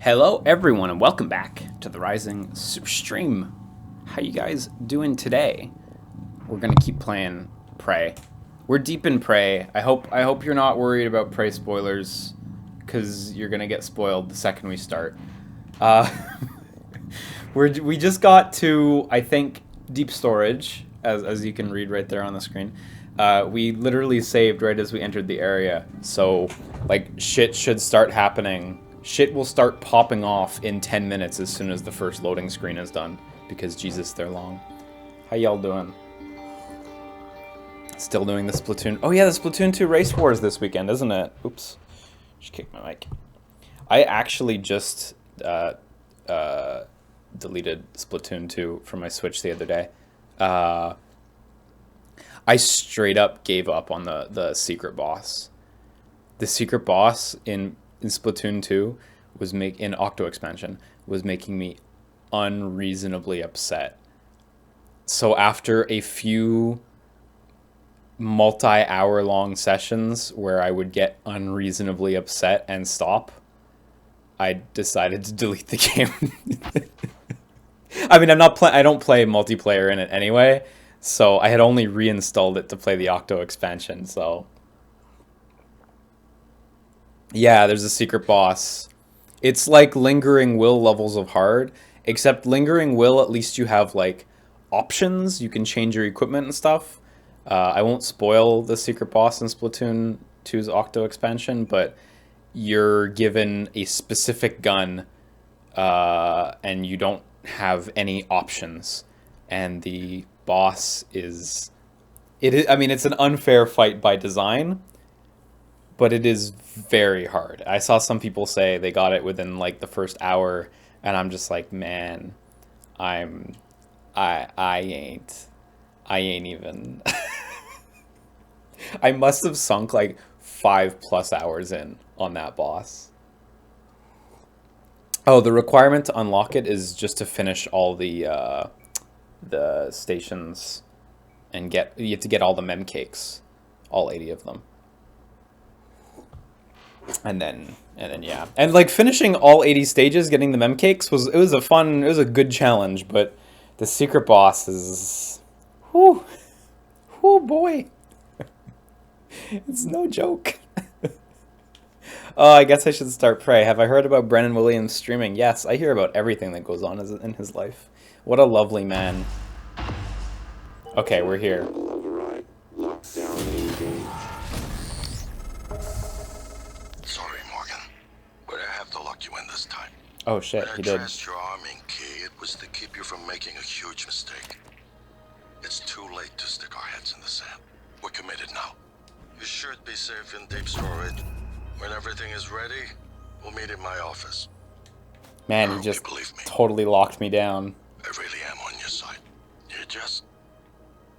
Hello everyone and welcome back to the Rising SUPERSTREAM. How you guys doing today? We're gonna keep playing Prey. We're deep in Prey. I hope you're not worried about Prey spoilers, because you're gonna get spoiled the second we start. We just got to, I think, deep storage, as you can read right there on the screen. We literally saved right as we entered the area, so like shit should start happening. Shit will start popping off in 10 minutes as soon as the first loading screen is done, because Jesus, they're long. How y'all doing? Still doing the Splatoon. Oh yeah, the Splatoon 2 Race Wars this weekend, isn't it? Oops. Just kicked my mic. I actually just deleted Splatoon 2 from my Switch the other day. I straight up gave up on the secret boss. The secret boss in Splatoon 2 was in Octo expansion was making me unreasonably upset. So after a few multi-hour long sessions where I would get unreasonably upset and stop, I decided to delete the game. I mean, I don't play multiplayer in it anyway, so I had only reinstalled it to play the Octo expansion, so yeah, there's a secret boss. It's like Lingering Will levels of hard, except Lingering Will, at least you have like options. You can change your equipment and stuff. I won't spoil the secret boss in Splatoon 2's Octo expansion, but you're given a specific gun, and you don't have any options. And the boss is... I mean, it's an unfair fight by design, but it is very hard. I saw some people say they got it within like the first hour, and I'm just like, man, I ain't even. I must have sunk like 5+ hours in on that boss. Oh, the requirement to unlock it is just to finish all the stations and you have to get all the mem cakes, all 80 of them. And then yeah, and like finishing all 80 stages, getting the mem cakes was a good challenge, but the secret boss is, whoo boy, it's no joke. Oh, I guess I should start Prey. Have I heard about Brennan Williams streaming? Yes, I hear about everything that goes on in his life. What a lovely man. Okay, we're here. Oh shit, he did. When I traced your arming key, it was to keep you from making a huge mistake. It's too late to stick our heads in the sand. We're committed now. You should be safe in deep storage. When everything is ready, we'll meet in my office. Man, he just totally locked me down. I really am on your side. You're just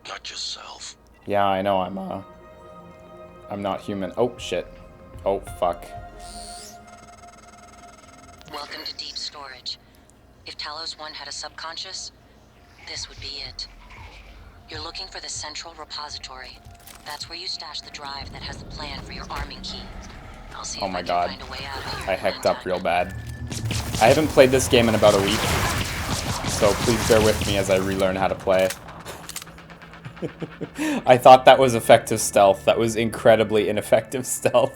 not yourself. Yeah, I know, I'm not human. Oh shit. Oh fuck. Welcome to deep storage. If Talos 1 had a subconscious, this would be it. You're looking for the central repository. That's where you stash the drive that has the plan for your arming key. I'll see if I can find a way out of here. I hecked up real bad. I haven't played this game in about a week, so please bear with me as I relearn how to play. I thought that was effective stealth. That was incredibly ineffective stealth.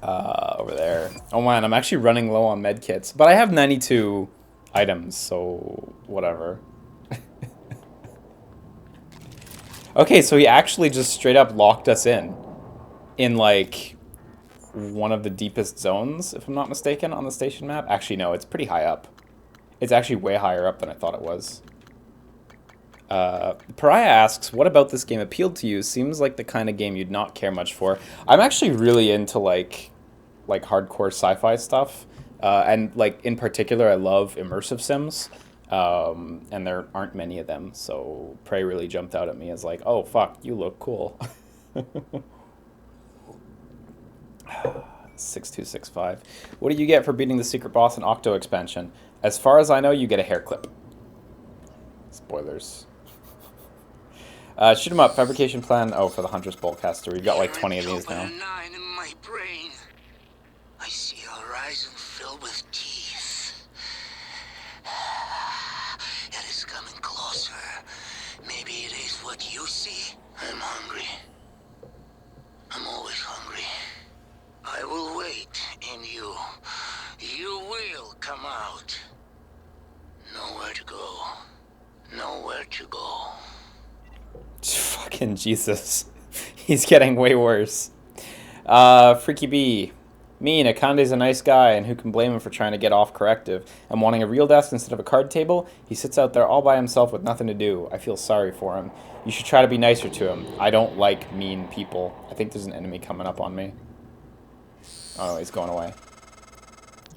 Over there. Oh man, I'm actually running low on medkits, but I have 92 items, so whatever. Okay, so he actually just straight up locked us in like one of the deepest zones, if I'm not mistaken, on the station map. Actually, no, it's pretty high up. It's actually way higher up than I thought it was. Pariah asks, what about this game appealed to you? Seems like the kind of game you'd not care much for. I'm actually really into like hardcore sci-fi stuff, and like in particular I love immersive sims, and there aren't many of them, so Prey really jumped out at me as like, oh fuck, you look cool. 6265. What do you get for beating the secret boss in Octo expansion? As far as I know, you get a hair clip. Spoilers. Shoot 'em up. Fabrication plan. Oh, for the Hunter's Boltcaster. We've got like 20 of these now. I see a horizon filled with teeth. It is coming closer. Maybe it is what you see. I'm hungry. I'm always hungry. I will wait, and you will come out. Nowhere to go. Nowhere to go. Fucking Jesus. He's getting way worse. Freaky B. Mean, Akande's a nice guy, and who can blame him for trying to get off corrective? And wanting a real desk instead of a card table, he sits out there all by himself with nothing to do. I feel sorry for him. You should try to be nicer to him. I don't like mean people. I think there's an enemy coming up on me. Oh, he's going away.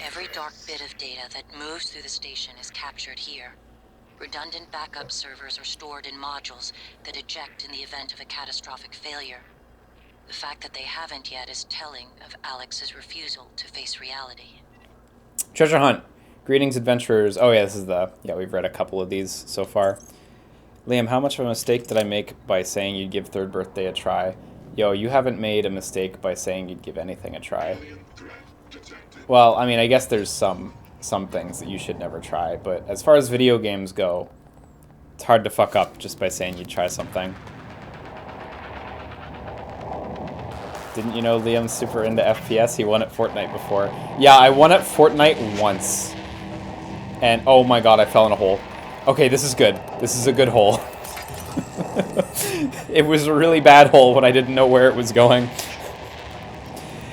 Every dark bit of data that moves through the station is captured here. Redundant backup servers are stored in modules that eject in the event of a catastrophic failure. The fact that they haven't yet is telling of Alex's refusal to face reality. Treasure hunt. Greetings, adventurers. Oh, yeah, this is the... Yeah, we've read a couple of these so far. Liam, how much of a mistake did I make by saying you'd give Third Birthday a try? Yo, you haven't made a mistake by saying you'd give anything a try. Well, I mean, I guess there's some things that you should never try, but as far as video games go, it's hard to fuck up just by saying you'd try something. Didn't you know Liam's super into FPS? He won at Fortnite before. Yeah, I won at Fortnite once. And, oh my god, I fell in a hole. Okay, this is good. This is a good hole. It was a really bad hole when I didn't know where it was going.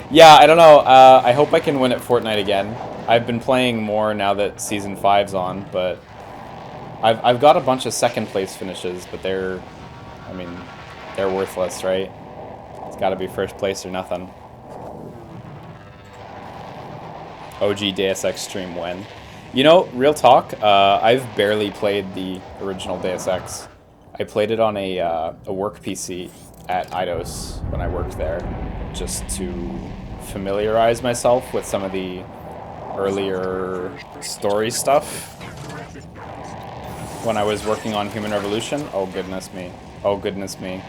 Yeah, I don't know. I hope I can win at Fortnite again. I've been playing more now that Season 5's on, but... I've got a bunch of second place finishes, but they're... I mean, they're worthless, right? It's gotta be first place or nothing. OG Deus Ex stream when? You know, real talk, I've barely played the original Deus Ex. I played it on a work PC at Eidos when I worked there, just to familiarize myself with some of the earlier story stuff. When I was working on Human Revolution, oh goodness me. Oh goodness me.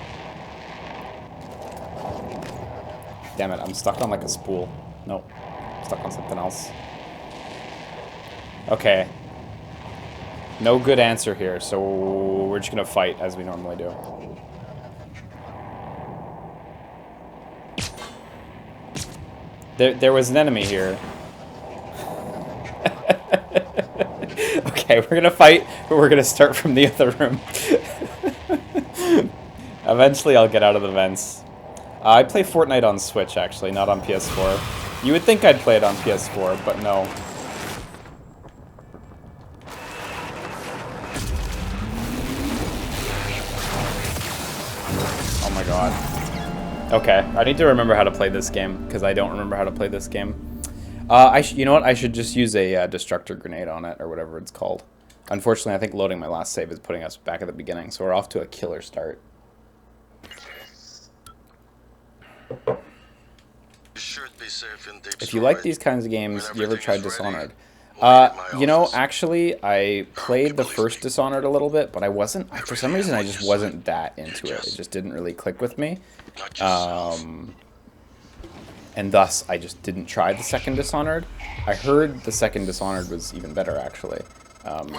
Damn it, I'm stuck on like a spool. Nope, I'm stuck on something else. Okay. No good answer here, so we're just gonna fight as we normally do. There was an enemy here. Okay, we're gonna fight, but we're gonna start from the other room. Eventually I'll get out of the vents. I play Fortnite on Switch, actually, not on PS4. You would think I'd play it on PS4, but no. Oh my god. Okay, I need to remember how to play this game, because I don't remember how to play this game. You know what? I should just use a destructor grenade on it, or whatever it's called. Unfortunately, I think loading my last save is putting us back at the beginning, so we're off to a killer start. If you like these kinds of games, you ever tried Dishonored? You know, actually, I played the first Dishonored a little bit, but I wasn't, for some reason, I just wasn't that into it. It just didn't really click with me. And thus, I just didn't try the second Dishonored. I heard the second Dishonored was even better, actually.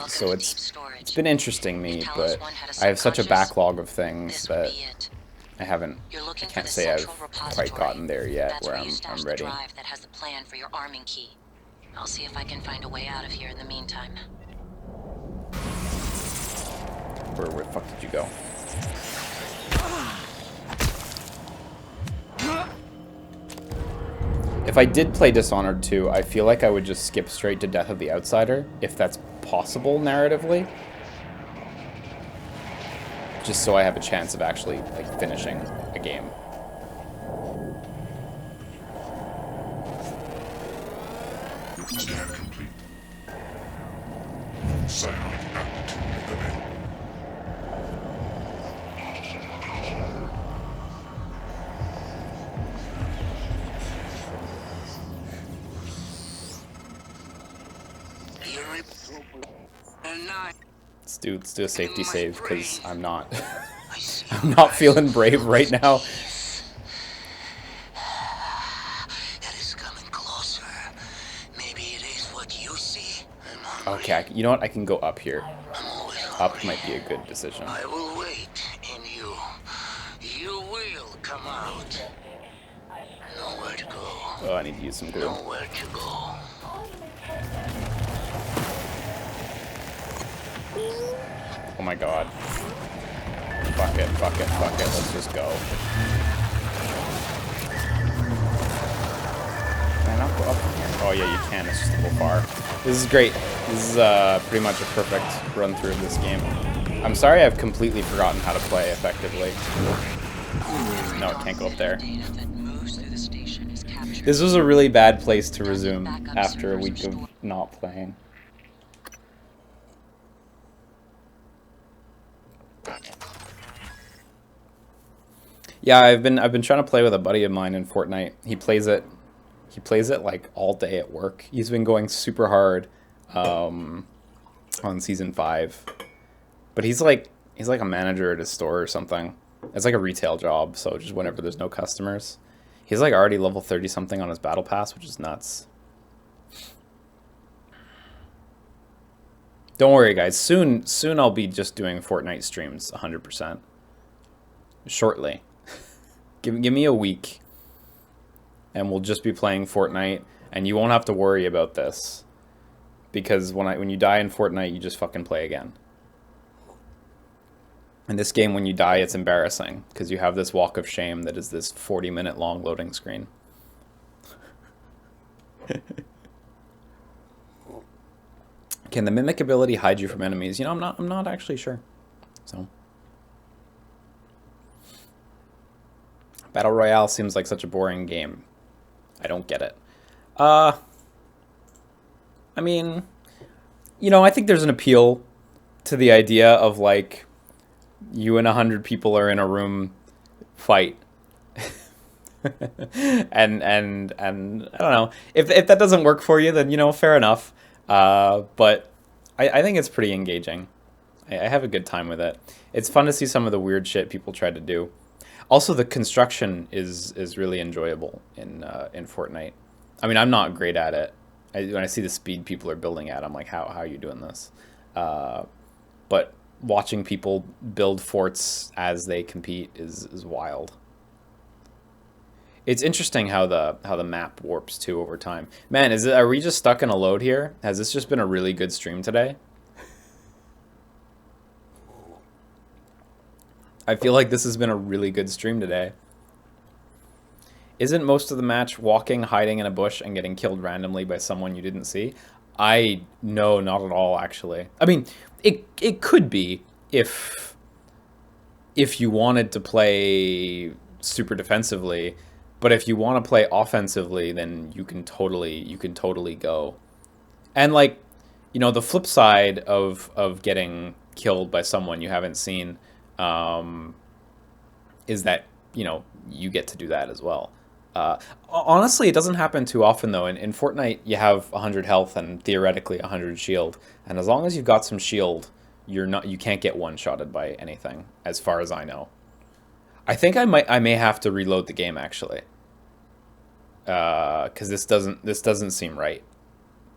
So it's been interesting me, but I have such a backlog of things that I can't say I've quite gotten there yet where I'm ready. That has the plan for your arming key. I'll see if I can find a way out of here in the meantime. Where the fuck did you go? If I did play Dishonored 2, I feel like I would just skip straight to Death of the Outsider, if that's possible narratively. Just so I have a chance of actually, like, finishing a game. Scan complete. Psionic aptitude eliminated. Let's do a safety save, because I'm not I'm not feeling brave right now. It is coming closer. hungry. Okay, you know what? I can go up here. I'm always Up hungry. might be a good decision. I will wait, and you will come out. Nowhere to go. Oh, I need to use some glue. Nowhere to go. Oh my god. Fuck it, fuck it, fuck it. Let's just go. Can I not go up from here? Oh yeah, you can. It's just a little far. This is great. This is pretty much a perfect run through of this game. I'm sorry I've completely forgotten how to play effectively. No, it can't go up there. Data that moves through the station is captured. This was a really bad place to resume after a week of not playing. Yeah, I've been trying to play with a buddy of mine in Fortnite. He plays it like all day at work. He's been going super hard on season 5. But he's like a manager at a store or something. It's like a retail job, so just whenever there's no customers. He's like already level 30 something on his battle pass, which is nuts. Don't worry guys, soon I'll be just doing Fortnite streams 100%. Shortly. Give me a week and we'll just be playing Fortnite and you won't have to worry about this. Because when you die in Fortnite, you just fucking play again. In this game, when you die, it's embarrassing because you have this walk of shame that is this 40-minute long loading screen. Can the mimic ability hide you from enemies? You know, I'm not actually sure. So, Battle Royale seems like such a boring game. I don't get it. I mean, you know, I think there's an appeal to the idea of like you and 100 people are in a room fight. and I don't know. If that doesn't work for you, then, you know, fair enough. But I think it's pretty engaging. I have a good time with it. It's fun to see some of the weird shit people try to do. Also, the construction is really enjoyable in Fortnite. I mean, I'm not great at it. When I see the speed people are building at, I'm like, how are you doing this? But watching people build forts as they compete is wild. It's interesting how the map warps too over time. Man, are we just stuck in a load here? Has this just been a really good stream today? I feel like this has been a really good stream today. Isn't most of the match walking, hiding in a bush, and getting killed randomly by someone you didn't see? No, not at all, actually. I mean, it could be if you wanted to play super defensively, but if you want to play offensively, then you can totally go. And like, you know, the flip side of getting killed by someone you haven't seen is that, you know, you get to do that as well. Honestly, it doesn't happen too often though. In Fortnite, you have 100 health and theoretically 100 shield, and as long as you've got some shield, you can't get one-shotted by anything, as far as I know. I think I may have to reload the game actually, because this doesn't seem right.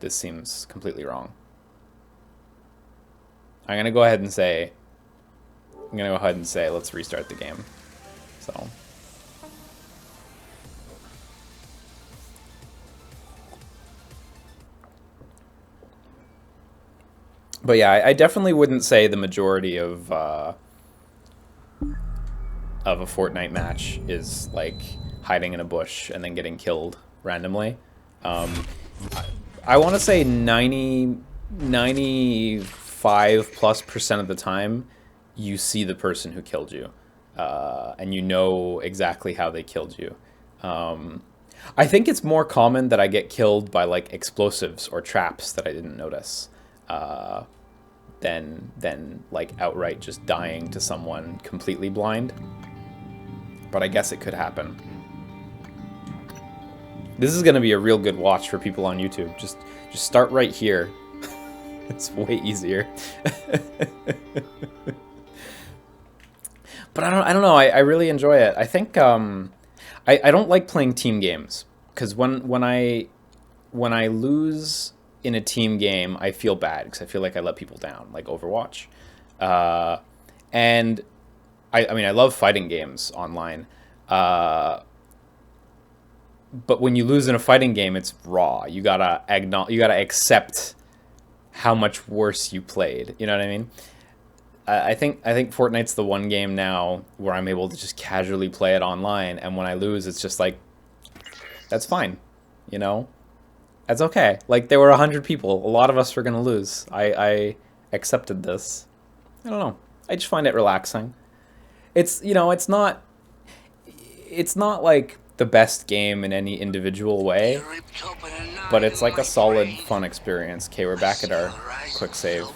This seems completely wrong. I'm gonna go ahead and say let's restart the game. So. But yeah, I definitely wouldn't say the majority of a Fortnite match is like hiding in a bush and then getting killed randomly. I want to say 95+% of the time you see the person who killed you, and you know exactly how they killed you. I think it's more common that I get killed by like explosives or traps that I didn't notice. Than like outright just dying to someone completely blind. But I guess it could happen. This is gonna be a real good watch for people on YouTube. Just start right here. It's way easier. But I don't know. I really enjoy it. I think I don't like playing team games because when I lose in a team game, I feel bad because I feel like I let people down, like Overwatch. And I mean, I love fighting games online. But when you lose in a fighting game, it's raw. You gotta accept how much worse you played. You know what I mean? I think Fortnite's the one game now where I'm able to just casually play it online, and when I lose, it's just like, that's fine, you know? That's okay. Like, there were 100 people. A lot of us were gonna lose. I accepted this. I don't know. I just find it relaxing. It's, you know, it's not like the best game in any individual way, but it's like a solid, fun experience. Okay, we're back at our quick save.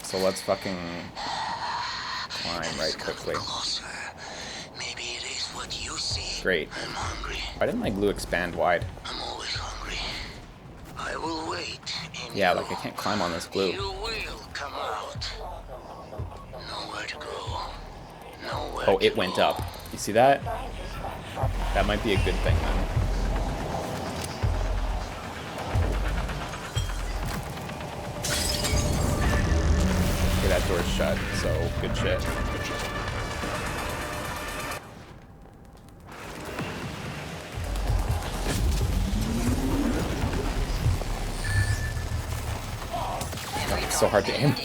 So let's fucking climb right quickly. Great. Why didn't my glue expand wide? Yeah, like I can't climb on this glue. Oh, it went up. You see that? That might be a good thing then. Okay, that door's shut, so good shit. It's so hard to aim.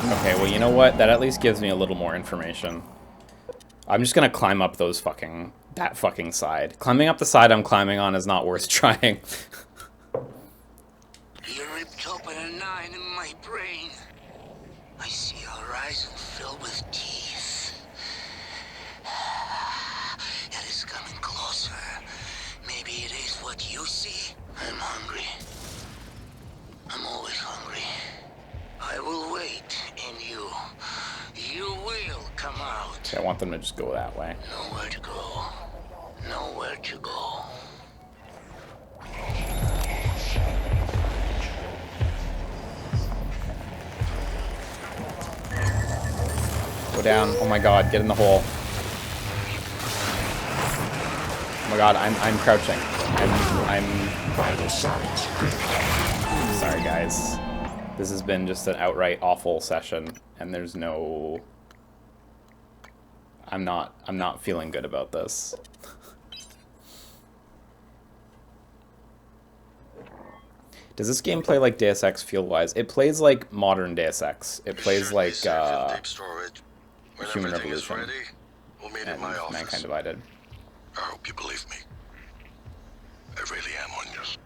Okay, well, you know what? That at least gives me a little more information. I'm just gonna climb up that fucking side. Climbing up the side I'm climbing on is not worth trying. You ripped open a 9 in my brain. I see a horizon filled with teeth. It is coming closer. Maybe it is what you see. I'm hungry. I'm always hungry. I will wait, and you will come out. Okay, I want them to just go that way. Nowhere to go. Nowhere to go. Go down. Oh my god, get in the hole. Oh my god, I'm crouching. I'm sorry guys. This has been just an outright awful session, and there's no... I'm not feeling good about this. Does this game play like Deus Ex feel-wise? It plays like modern Deus Ex. It plays like Human Revolution and Mankind Divided. I hope you believe me. I really am on yours.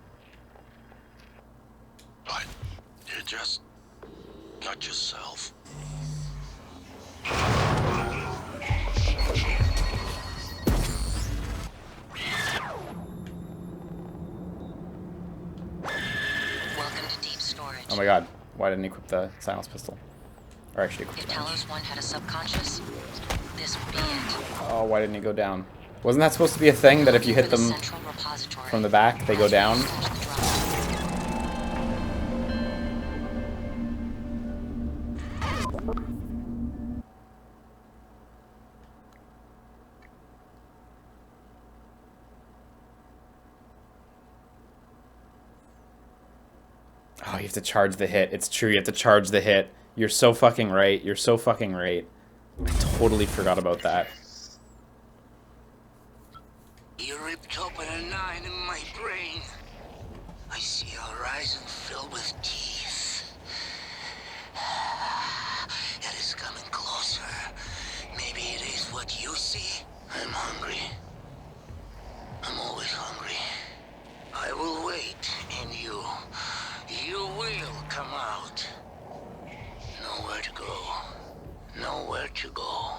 But you're just not yourself. Welcome to deep storage. Oh my god, why didn't he equip the silence pistol? Or actually equip If the Talos 1 had a subconscious, this would be it. Oh, why didn't he go down? Wasn't that supposed to be a thing that if you hit them from the back, they go down? Oh, you have to charge the hit. It's true, you have to charge the hit. You're so fucking right. You're so fucking right. I totally forgot about that. You ripped open a 9 in my brain. I see a horizon filled with teeth. It is coming closer. Maybe it is what you see. I'm hungry. I'm always hungry. I will wait, and you will come out. Nowhere to go. Nowhere to go.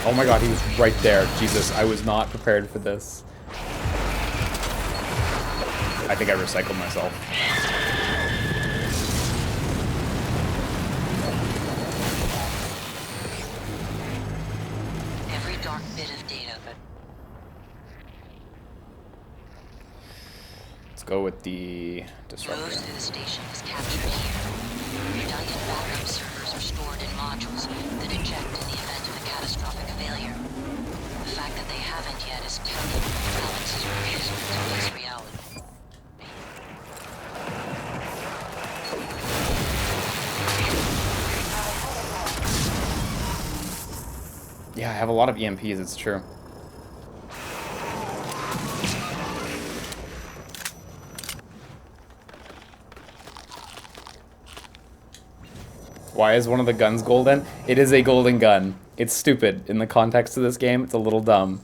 Oh my god, he was right there. Jesus, I was not prepared for this. I think I recycled myself. go with the disruptor. Moves through the station is captured here. Redundant backup servers are stored in modules that eject in the event of a catastrophic failure. The fact that they haven't yet is telling Alex's refusal to face reality. Yeah, I have a lot of EMPs, it's true. Why is one of the guns golden? It is a golden gun. It's stupid. In the context of this game, it's a little dumb.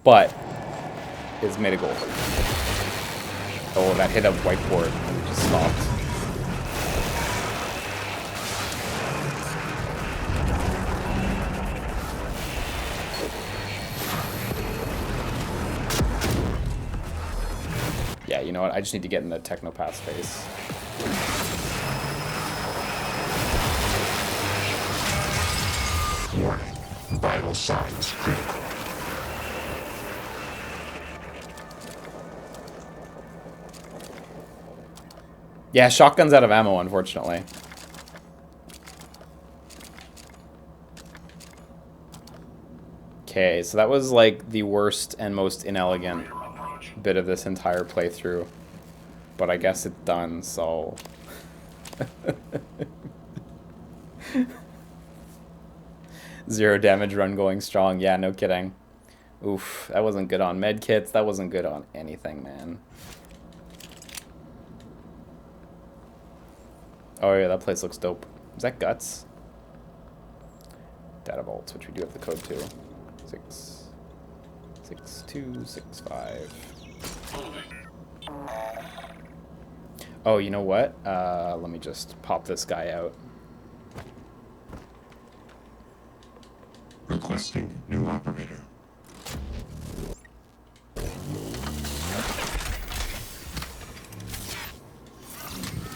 But it's made of gold. Oh, that hit a whiteboard and it just stopped. Yeah, you know what? I just need to get in the Technopath space. Warning. Vital signs critical. Yeah, shotgun's out of ammo, unfortunately. Okay, so that was like the worst and most inelegant bit of this entire playthrough. But I guess it's done, so... Zero damage run going strong. Yeah, no kidding. Oof, that wasn't good on medkits. That wasn't good on anything, man. Oh yeah, that place looks dope. Is that guts? Data vaults, which we do have the code to. 66265. Oh, you know what? Let me just pop this guy out. Requesting new operator.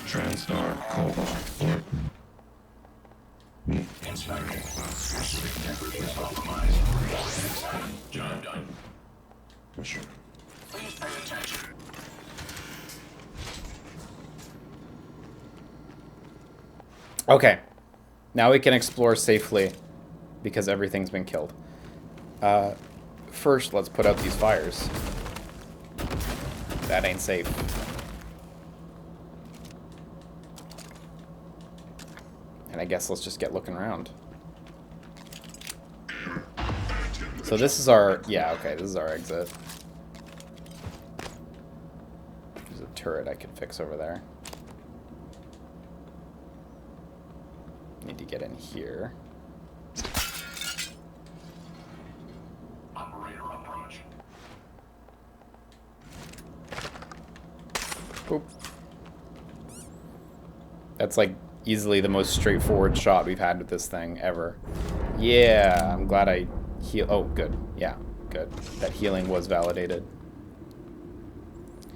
TranStar Cobalt alert. Job done. Sure. Please pay attention. Okay. Now we can explore safely because everything's been killed. First, let's put out these fires. That ain't safe. And I guess let's just get looking around. So this is our... Yeah, okay, this is our exit. There's a turret I could fix over there. Need to get in here. Operator approach. Boop. That's like easily the most straightforward shot we've had with this thing ever. Yeah, I'm glad I heal. Oh, good. Yeah, good. That healing was validated.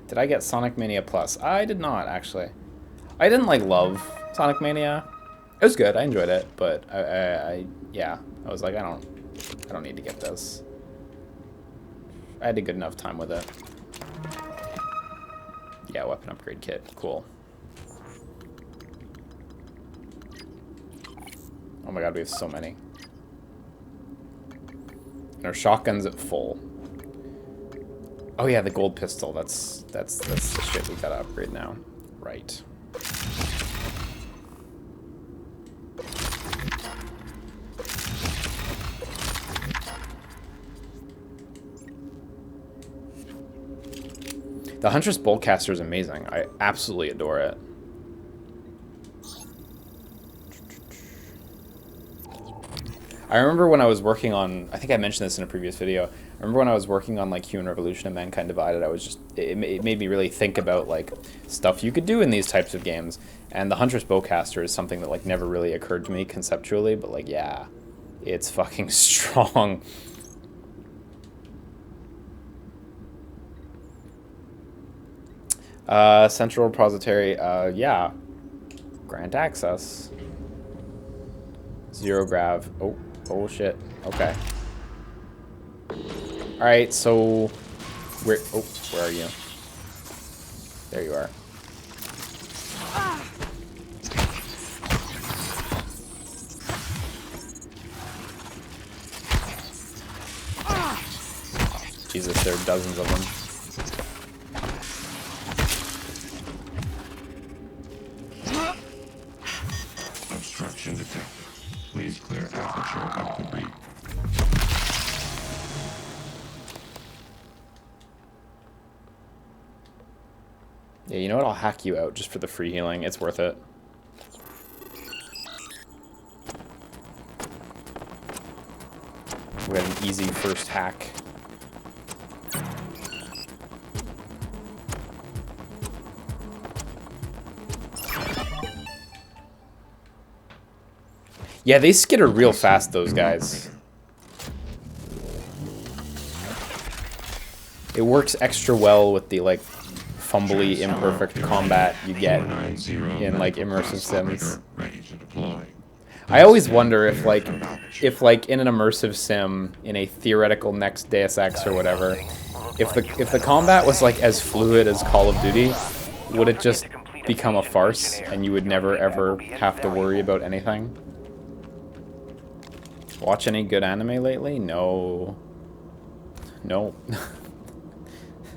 Did I get Sonic Mania Plus? I did not, actually. I didn't like love Sonic Mania. It was good. I enjoyed it, but yeah, I was like, I don't need to get this. I had a good enough time with it. Yeah, weapon upgrade kit. Cool. Oh my god, we have so many. And our shotgun's at full. Oh yeah, the gold pistol. That's the shit we gotta upgrade now. Right. The Huntress Boltcaster is amazing. I absolutely adore it. I remember when I was working on, I think I mentioned this in a previous video, I remember when I was working on like Human Revolution and Mankind Divided, I was just, it made me really think about like stuff you could do in these types of games. And the Huntress Bowcaster is something that like never really occurred to me conceptually, but like, yeah, it's fucking strong. Central repository, yeah. Grant access. Zero grav. Oh shit. Okay. Alright, so where are you? There you are. Jesus, there are dozens of them. Obstruction detected. Please clear aperture of the breach. Yeah, you know what? I'll hack you out just for the free healing. It's worth it. We got an easy first hack. Yeah, they skitter real fast, those guys. It works extra well with the, like, fumbly, imperfect combat you get in, like, immersive sims. I always wonder if, like, in an immersive sim, in a theoretical next Deus Ex or whatever, if the combat was, like, as fluid as Call of Duty, would it just become a farce and you would never, ever have to worry about anything? Watch any good anime lately? No. No.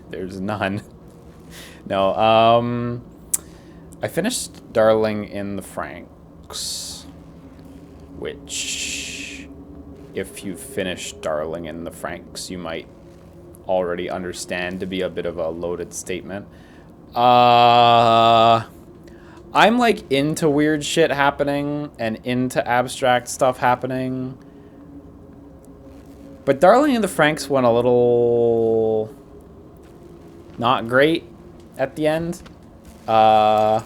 There's none. No, I finished Darling in the Franxx, which, if you finished Darling in the Franxx, you might already understand to be a bit of a loaded statement. I'm, like, into weird shit happening and into abstract stuff happening. But Darling in the Franxx went a little not great at the end. Kind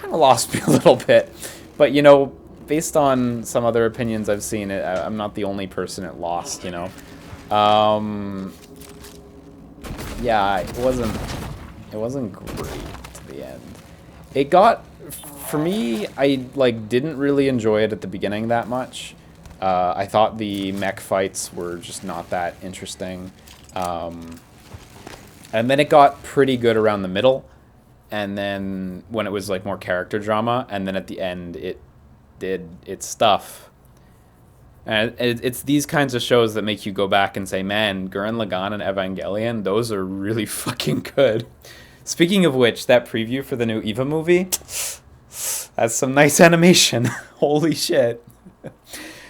of lost me a little bit. But, you know, based on some other opinions I've seen, I'm not the only person it lost, you know. Yeah, it wasn't great to the end. It got, for me, I, like, didn't really enjoy it at the beginning that much. I thought the mech fights were just not that interesting. And then it got pretty good around the middle. And then when it was, like, more character drama. And then at the end, it did its stuff. And it's these kinds of shows that make you go back and say, man, Gurren Lagann and Evangelion, those are really fucking good. Speaking of which, that preview for the new Eva movie, that's some nice animation. Holy shit.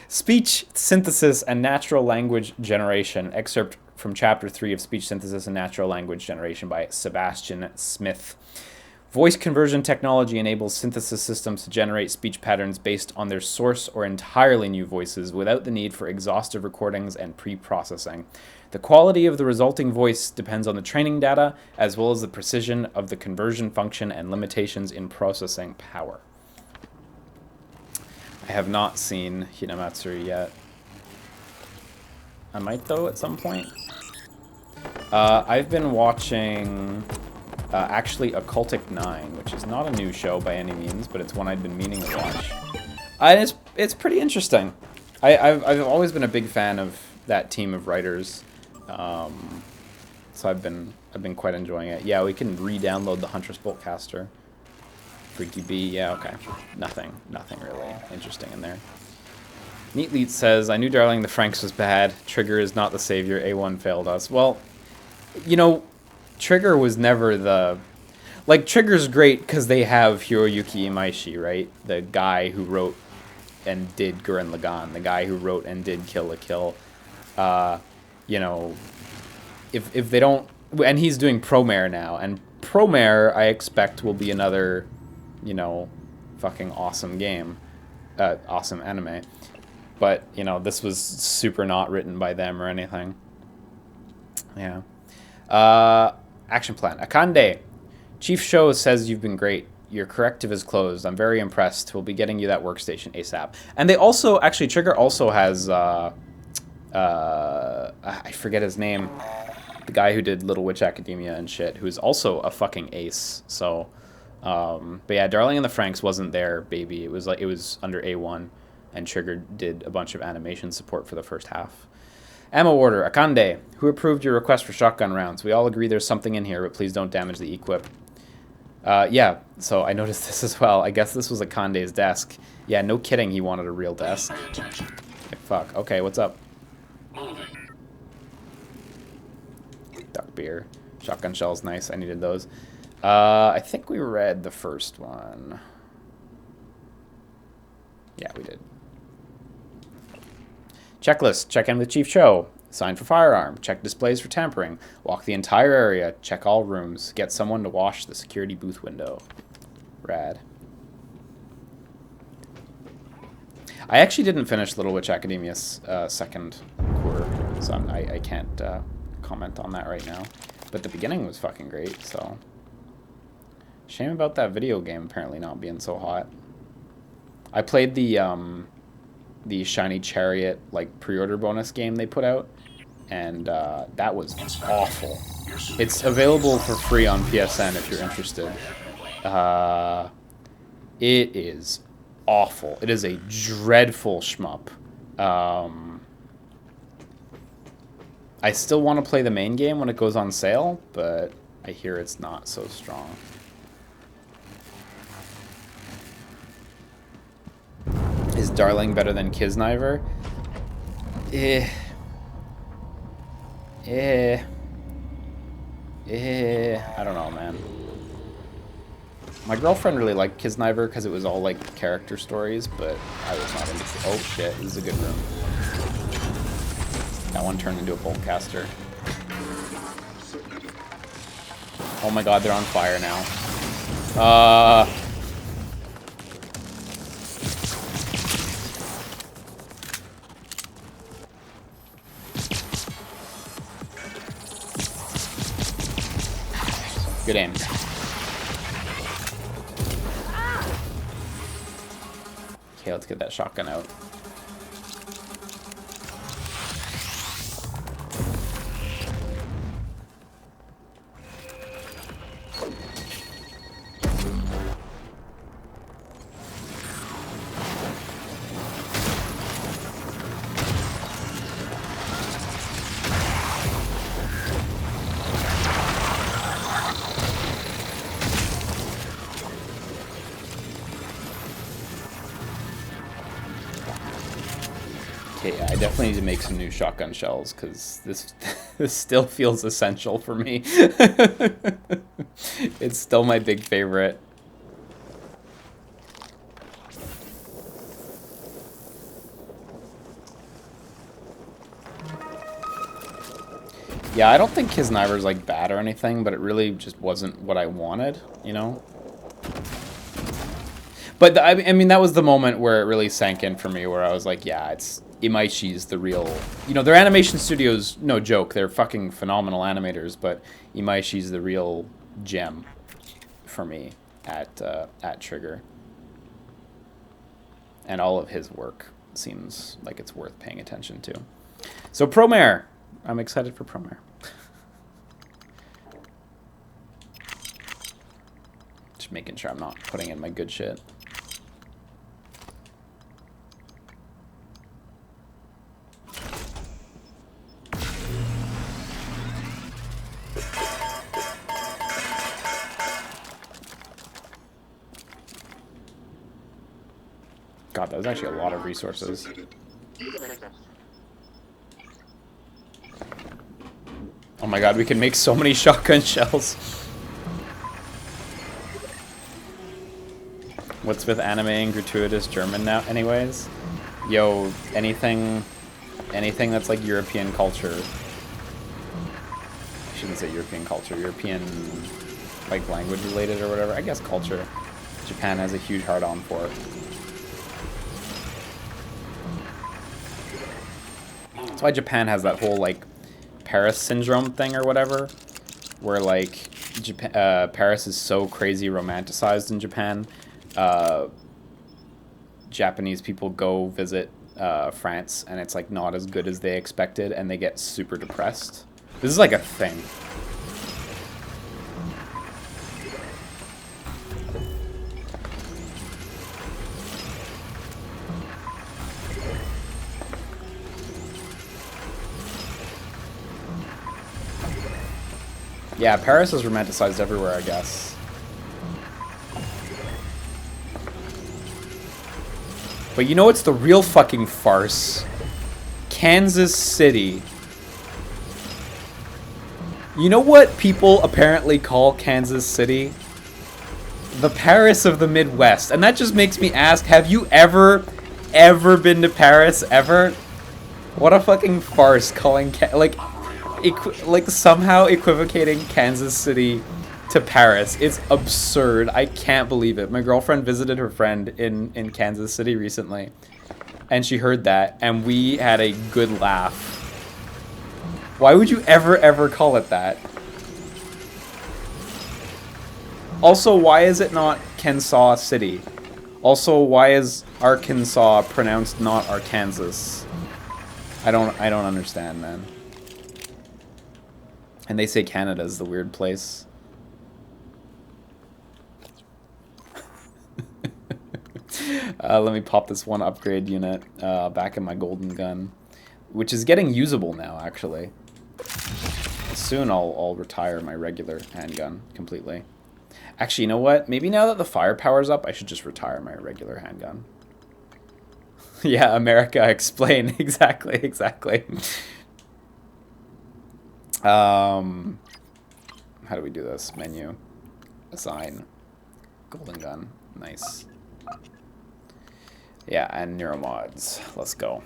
Speech synthesis and natural language generation. Excerpt from Chapter 3 of Speech Synthesis and Natural Language Generation by Sebastian Smith. Voice conversion technology enables synthesis systems to generate speech patterns based on their source or entirely new voices without the need for exhaustive recordings and pre-processing. The quality of the resulting voice depends on the training data, as well as the precision of the conversion function and limitations in processing power. I have not seen Hinamatsuri yet. I might, though, at some point. I've been watching, actually, Occultic 9, which is not a new show by any means, but it's one I've been meaning to watch. And it's pretty interesting. I've always been a big fan of that team of writers, so I've been quite enjoying it. Yeah, we can re-download the Huntress Boltcaster. Freaky Bee, yeah, okay. Nothing really interesting in there. Neatleet says, I knew Darling the Franxx was bad. Trigger is not the savior. A1 failed us. Well, you know, Trigger was never the... Like, Trigger's great because they have Hiroyuki Imaishi, right? The guy who wrote and did Gurren Lagann. The guy who wrote and did Kill la Kill. You know, if they don't... And he's doing Promare now. And Promare, I expect, will be another, you know, fucking awesome game. Awesome anime. But, you know, this was super not written by them or anything. Yeah. Action plan. Akande. Chief Show says you've been great. Your corrective is closed. I'm very impressed. We'll be getting you that workstation ASAP. And they also, actually, Trigger also has, I forget his name. The guy who did Little Witch Academia and shit, who's also a fucking ace. So, but yeah, Darling in the Franxx wasn't there, baby. It was like, it was under A1. And Trigger did a bunch of animation support for the first half. Ammo order. Akande. Who approved your request for shotgun rounds? We all agree there's something in here, but please don't damage the equip. Yeah, so I noticed this as well. I guess this was at Conde's desk. Yeah, no kidding, he wanted a real desk. Pay attention. Like, fuck. Okay, what's up? Moving. Duck beer. Shotgun shells, nice. I needed those. I think we read the first one. Yeah, we did. Checklist. Check in with Chief Cho. Sign for firearm. Check displays for tampering. Walk the entire area. Check all rooms. Get someone to wash the security booth window. Rad. I actually didn't finish Little Witch Academia's second quarter, so I can't comment on that right now. But the beginning was fucking great, so... Shame about that video game apparently not being so hot. I played the Shiny Chariot like pre-order bonus game they put out, and that was awful. It's available for free on PSN if you're interested. It is awful. It is a dreadful shmup. I still want to play the main game when it goes on sale, but I hear it's not so strong. Is Darling better than Kisniver? I don't know, man. My girlfriend really liked Kisniver because it was all like character stories, but I was not into. Oh shit! This is a good room. That one turned into a bolt caster. Oh my god, they're on fire now. Good aim. Okay, let's get that shotgun out. Okay, yeah, I definitely need to make some new shotgun shells because this this still feels essential for me. It's still my big favorite. Yeah, I don't think Kisniver's like bad or anything, but it really just wasn't what I wanted, you know? But I mean, that was the moment where it really sank in for me, where I was like, yeah, it's Imaishi's the real... You know, their animation studio's no joke. They're fucking phenomenal animators, but Imaishi's the real gem for me at Trigger. And all of his work seems like it's worth paying attention to. So Promare. I'm excited for Promare. Just making sure I'm not putting in my good shit. God, that was actually a lot of resources. Oh my god, we can make so many shotgun shells. What's with animating gratuitous German now anyways? Yo, anything that's like European culture. I shouldn't say European culture, European like language related or whatever. I guess culture. Japan has a huge hard-on for it. That's why Japan has that whole like Paris syndrome thing or whatever, where like Paris is so crazy romanticized in Japan. Japanese people go visit France and it's like not as good as they expected and they get super depressed. This is like a thing. Yeah, Paris is romanticized everywhere, I guess. But you know what's the real fucking farce? Kansas City. You know what people apparently call Kansas City? The Paris of the Midwest. And that just makes me ask, have you ever been to Paris, ever? What a fucking farce calling, like somehow equivocating Kansas City to Paris. It's absurd. I can't believe it. My girlfriend visited her friend in Kansas City recently, and she heard that, and we had a good laugh. Why would you ever call it that? Also, why is it not Kensaw City? Also, why is Arkansas pronounced not Arkansas? I don't understand, man. And they say Canada's the weird place. Let me pop this one upgrade unit back in my golden gun, which is getting usable now, actually. Soon I'll retire my regular handgun completely. Actually, you know what? Maybe now that the firepower's up, I should just retire my regular handgun. Yeah, America, explain. Exactly. How do we do this? Menu. Assign. Golden gun. Nice. Yeah, and neuromods. Let's go.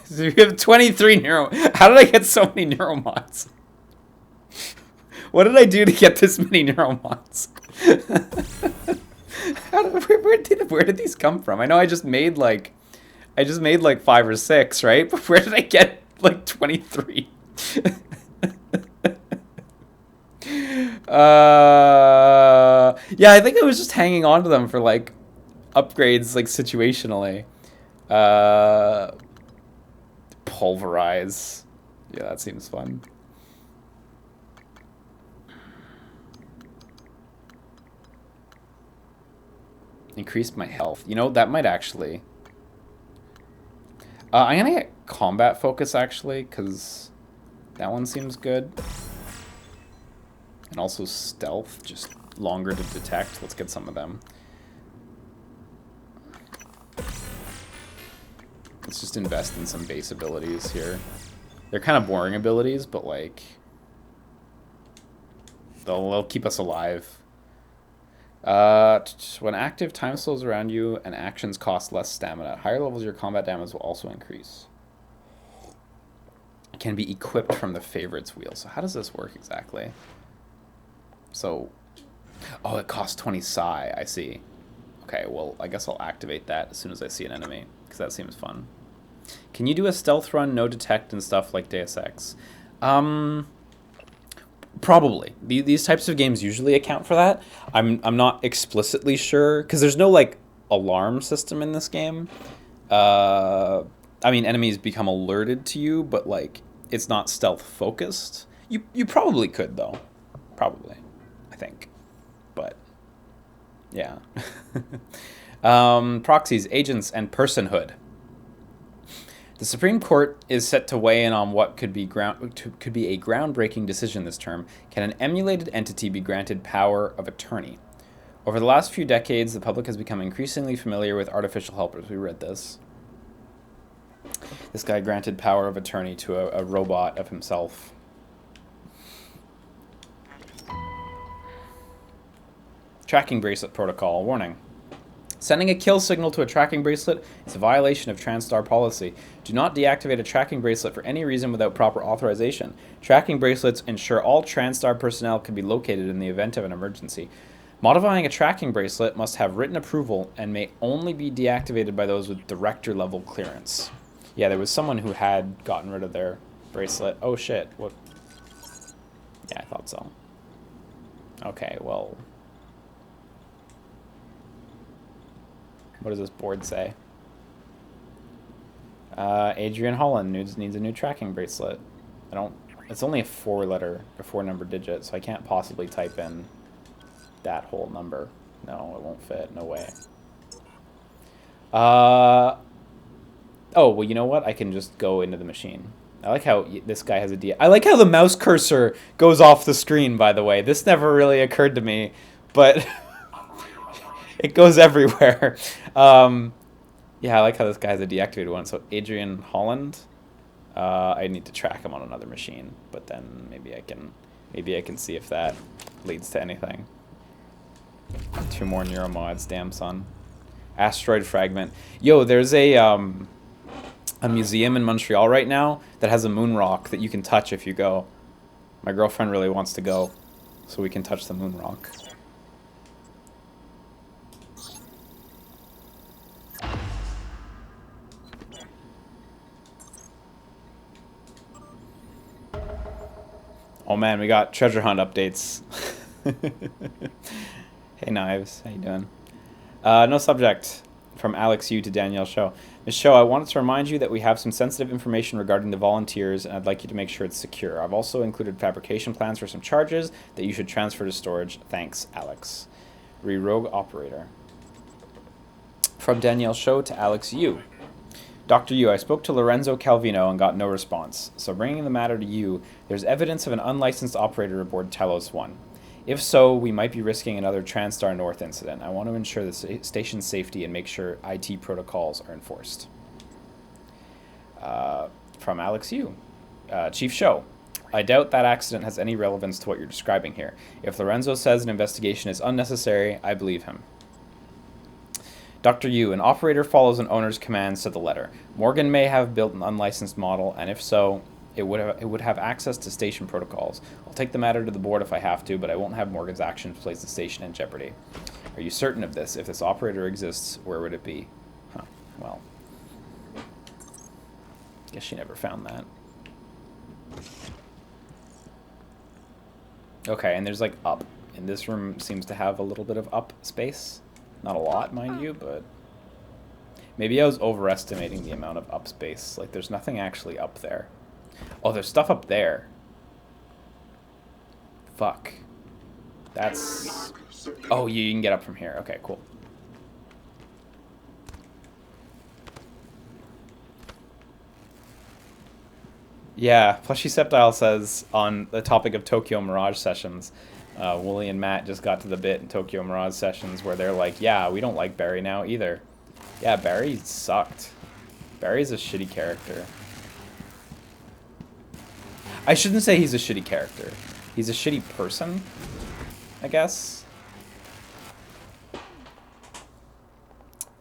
So we have 23 neuro... How did I get so many neuromods? What did I do to get this many neuromods? Where did these come from? I know I just made like 5 or 6, right? But where did I get like 23? Yeah, I think I was just hanging on to them for like upgrades, like situationally. Pulverize. Yeah, that seems fun. Increased my health. You know, that might actually... I'm gonna get combat focus, actually, because that one seems good. And also stealth, just longer to detect. Let's get some of them. Let's just invest in some base abilities here. They're kind of boring abilities, but, like, they'll keep us alive. When active, time slows around you and actions cost less stamina. At higher levels, your combat damage will also increase. It can be equipped from the favorites wheel. So how does this work exactly? So, oh, it costs 20 psi. I see. Okay, well, I guess I'll activate that as soon as I see an enemy, because that seems fun. Can you do a stealth run, no detect, and stuff like Deus Ex? Probably. These types of games usually account for that. I'm not explicitly sure, because there's no, like, alarm system in this game. I mean, enemies become alerted to you, but, like, it's not stealth focused. You probably could, though. Probably. I think. But, yeah. Proxies, agents, and personhood. The Supreme Court is set to weigh in on what could be a groundbreaking decision this term. Can an emulated entity be granted power of attorney? Over the last few decades, the public has become increasingly familiar with artificial helpers. We read this. This guy granted power of attorney to a robot of himself. Tracking bracelet protocol. Warning. Sending a kill signal to a tracking bracelet is a violation of TranStar policy. Do not deactivate a tracking bracelet for any reason without proper authorization. Tracking bracelets ensure all TranStar personnel can be located in the event of an emergency. Modifying a tracking bracelet must have written approval and may only be deactivated by those with director-level clearance. Yeah, there was someone who had gotten rid of their bracelet. Oh, shit. What? Yeah, I thought so. Okay, well... What does this board say? Adrian Holland needs a new tracking bracelet. It's only a 4-number digit, so I can't possibly type in that whole number. No, it won't fit. No way. Oh, well, you know what? I can just go into the machine. I like how this guy has I like how the mouse cursor goes off the screen, by the way. This never really occurred to me, but... It goes everywhere. Yeah, Yeah, I like how this guy's a deactivated one. So Adrian Holland. I need to track him on another machine, but then maybe I can see if that leads to anything. 2 more neuromods, damn son. Asteroid fragment. Yo, there's a museum in Montreal right now that has a moon rock that you can touch if you go. My girlfriend really wants to go, so we can touch the moon rock. Oh man, we got treasure hunt updates. Hey Knives, how you doing? No subject. From Alex Yu to Danielle Show. Ms. Show, I wanted to remind you that we have some sensitive information regarding the volunteers, and I'd like you to make sure it's secure. I've also included fabrication plans for some charges that you should transfer to storage. Thanks, Alex. Re-rogue operator. From Danielle Show to Alex Yu. Dr. Yu, I spoke to Lorenzo Calvino and got no response. So bringing the matter to you, there's evidence of an unlicensed operator aboard Talos 1. If so, we might be risking another TranStar North incident. I want to ensure the station's safety and make sure IT protocols are enforced. From Alex Yu. Chief Show, I doubt that accident has any relevance to what you're describing here. If Lorenzo says an investigation is unnecessary, I believe him. Dr. Yu, an operator follows an owner's commands to the letter. Morgan may have built an unlicensed model, and if so, it would have access to station protocols. I'll take the matter to the board if I have to, but I won't have Morgan's actions place the station in jeopardy. Are you certain of this? If this operator exists, where would it be? Huh, well. Guess she never found that. Okay, and there's like up. And this room seems to have a little bit of up space. Not a lot, mind you, but maybe I was overestimating the amount of up space. Like, there's nothing actually up there. Oh, there's stuff up there. Fuck. That's... Oh, you can get up from here. Okay, cool. Yeah, Plushy Septile says, on the topic of Tokyo Mirage sessions, Wooly and Matt just got to the bit in Tokyo Mirage sessions where they're like, yeah, we don't like Barry now either. Yeah, Barry sucked. Barry's a shitty character. I shouldn't say he's a shitty character. He's a shitty person, I guess.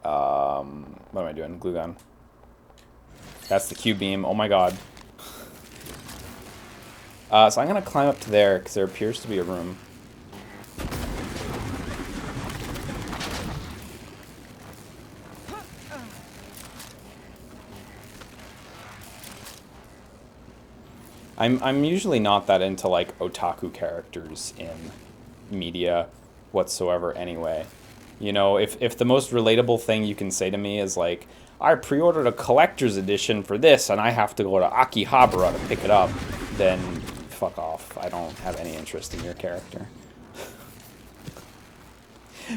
What am I doing? Glue gun. That's the Q-beam. Oh my god. So I'm going to climb up to there because there appears to be a room. I'm usually not that into like otaku characters in media whatsoever anyway. You know, if the most relatable thing you can say to me is like, I pre-ordered a collector's edition for this and I have to go to Akihabara to pick it up, then fuck off. I don't have any interest in your character.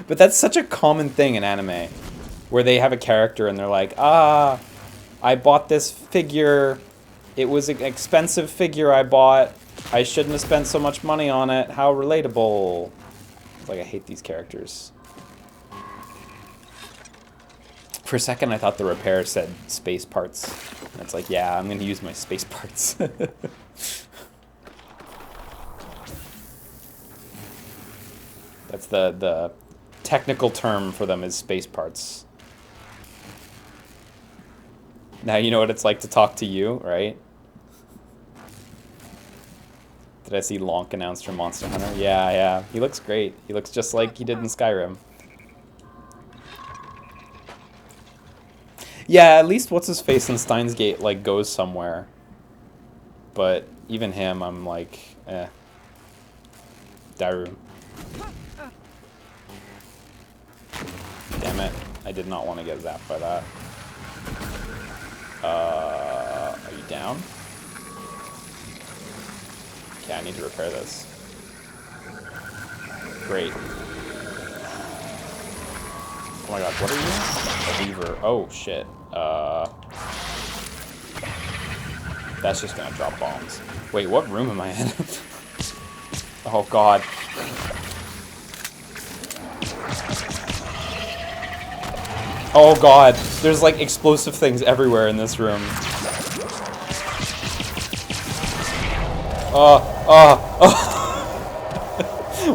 But that's such a common thing in anime, where they have a character and they're like, I bought this figure. It was an expensive figure I bought. I shouldn't have spent so much money on it. How relatable. It's like, I hate these characters. For a second, I thought the repair said space parts. And it's like, yeah, I'm going to use my space parts. That's the technical term for them is space parts. Now you know what it's like to talk to you, right? Did I see Lonk announced for Monster Hunter? Yeah, yeah. He looks great. He looks just like he did in Skyrim. Yeah, at least what's-his-face in Steins Gate, like, goes somewhere. But even him, I'm like, eh. Daru. Damn it. I did not want to get zapped by that. Are you down? Okay, I need to repair this. Great. Oh my god, what are you? A lever. Oh, shit. That's just gonna drop bombs. Wait, what room am I in? Oh god. Oh god, there's like explosive things everywhere in this room.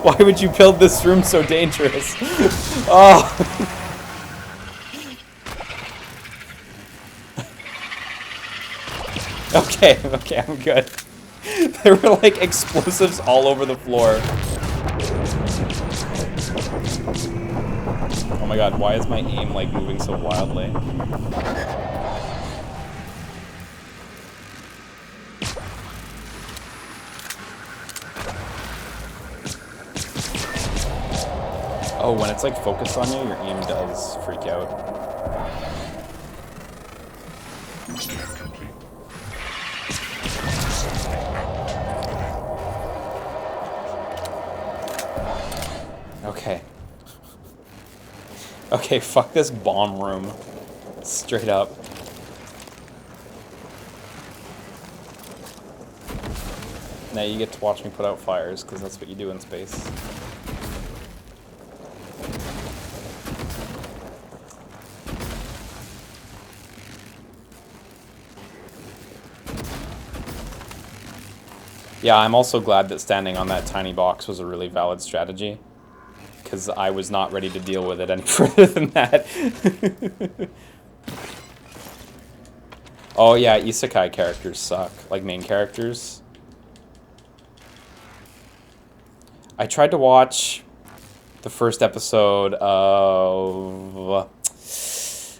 Why would you build this room so dangerous? Oh. Okay, I'm good. There were like explosives all over the floor. Oh my god, why is my aim like moving so wildly? Oh, when it's like focused on you, your aim does freak out. Scan complete. Okay. Okay, fuck this bomb room. Straight up. Now you get to watch me put out fires, because that's what you do in space. Yeah, I'm also glad that standing on that tiny box was a really valid strategy, because I was not ready to deal with it any further than that. Oh yeah, isekai characters suck, like main characters. I tried to watch the first episode of...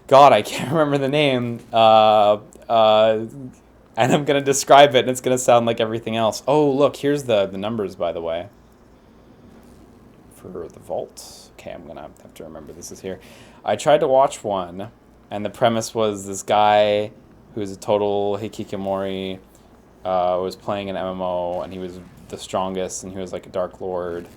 God, I can't remember the name. And I'm going to describe it, and it's going to sound like everything else. Oh, look, here's the numbers, by the way. For the vault. Okay, I'm going to have to remember this is here. I tried to watch one, and the premise was this guy who's a total hikikomori was playing an MMO, and he was the strongest, and he was like a Dark Lord,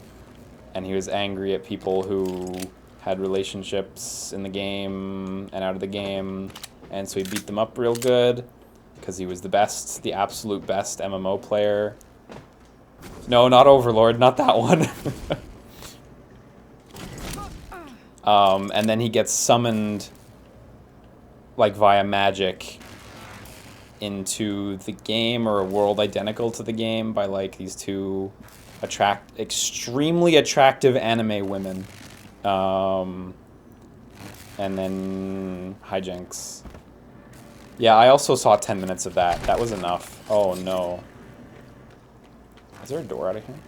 and he was angry at people who had relationships in the game and out of the game, and so he beat them up real good. Because he was the best, the absolute best MMO player. No, not Overlord, not that one. And then he gets summoned, like via magic, into the game or a world identical to the game by like these two extremely attractive anime women. And then hijinks. Yeah, I also saw 10 minutes of that. That was enough. Oh, no. Is there a door out of here?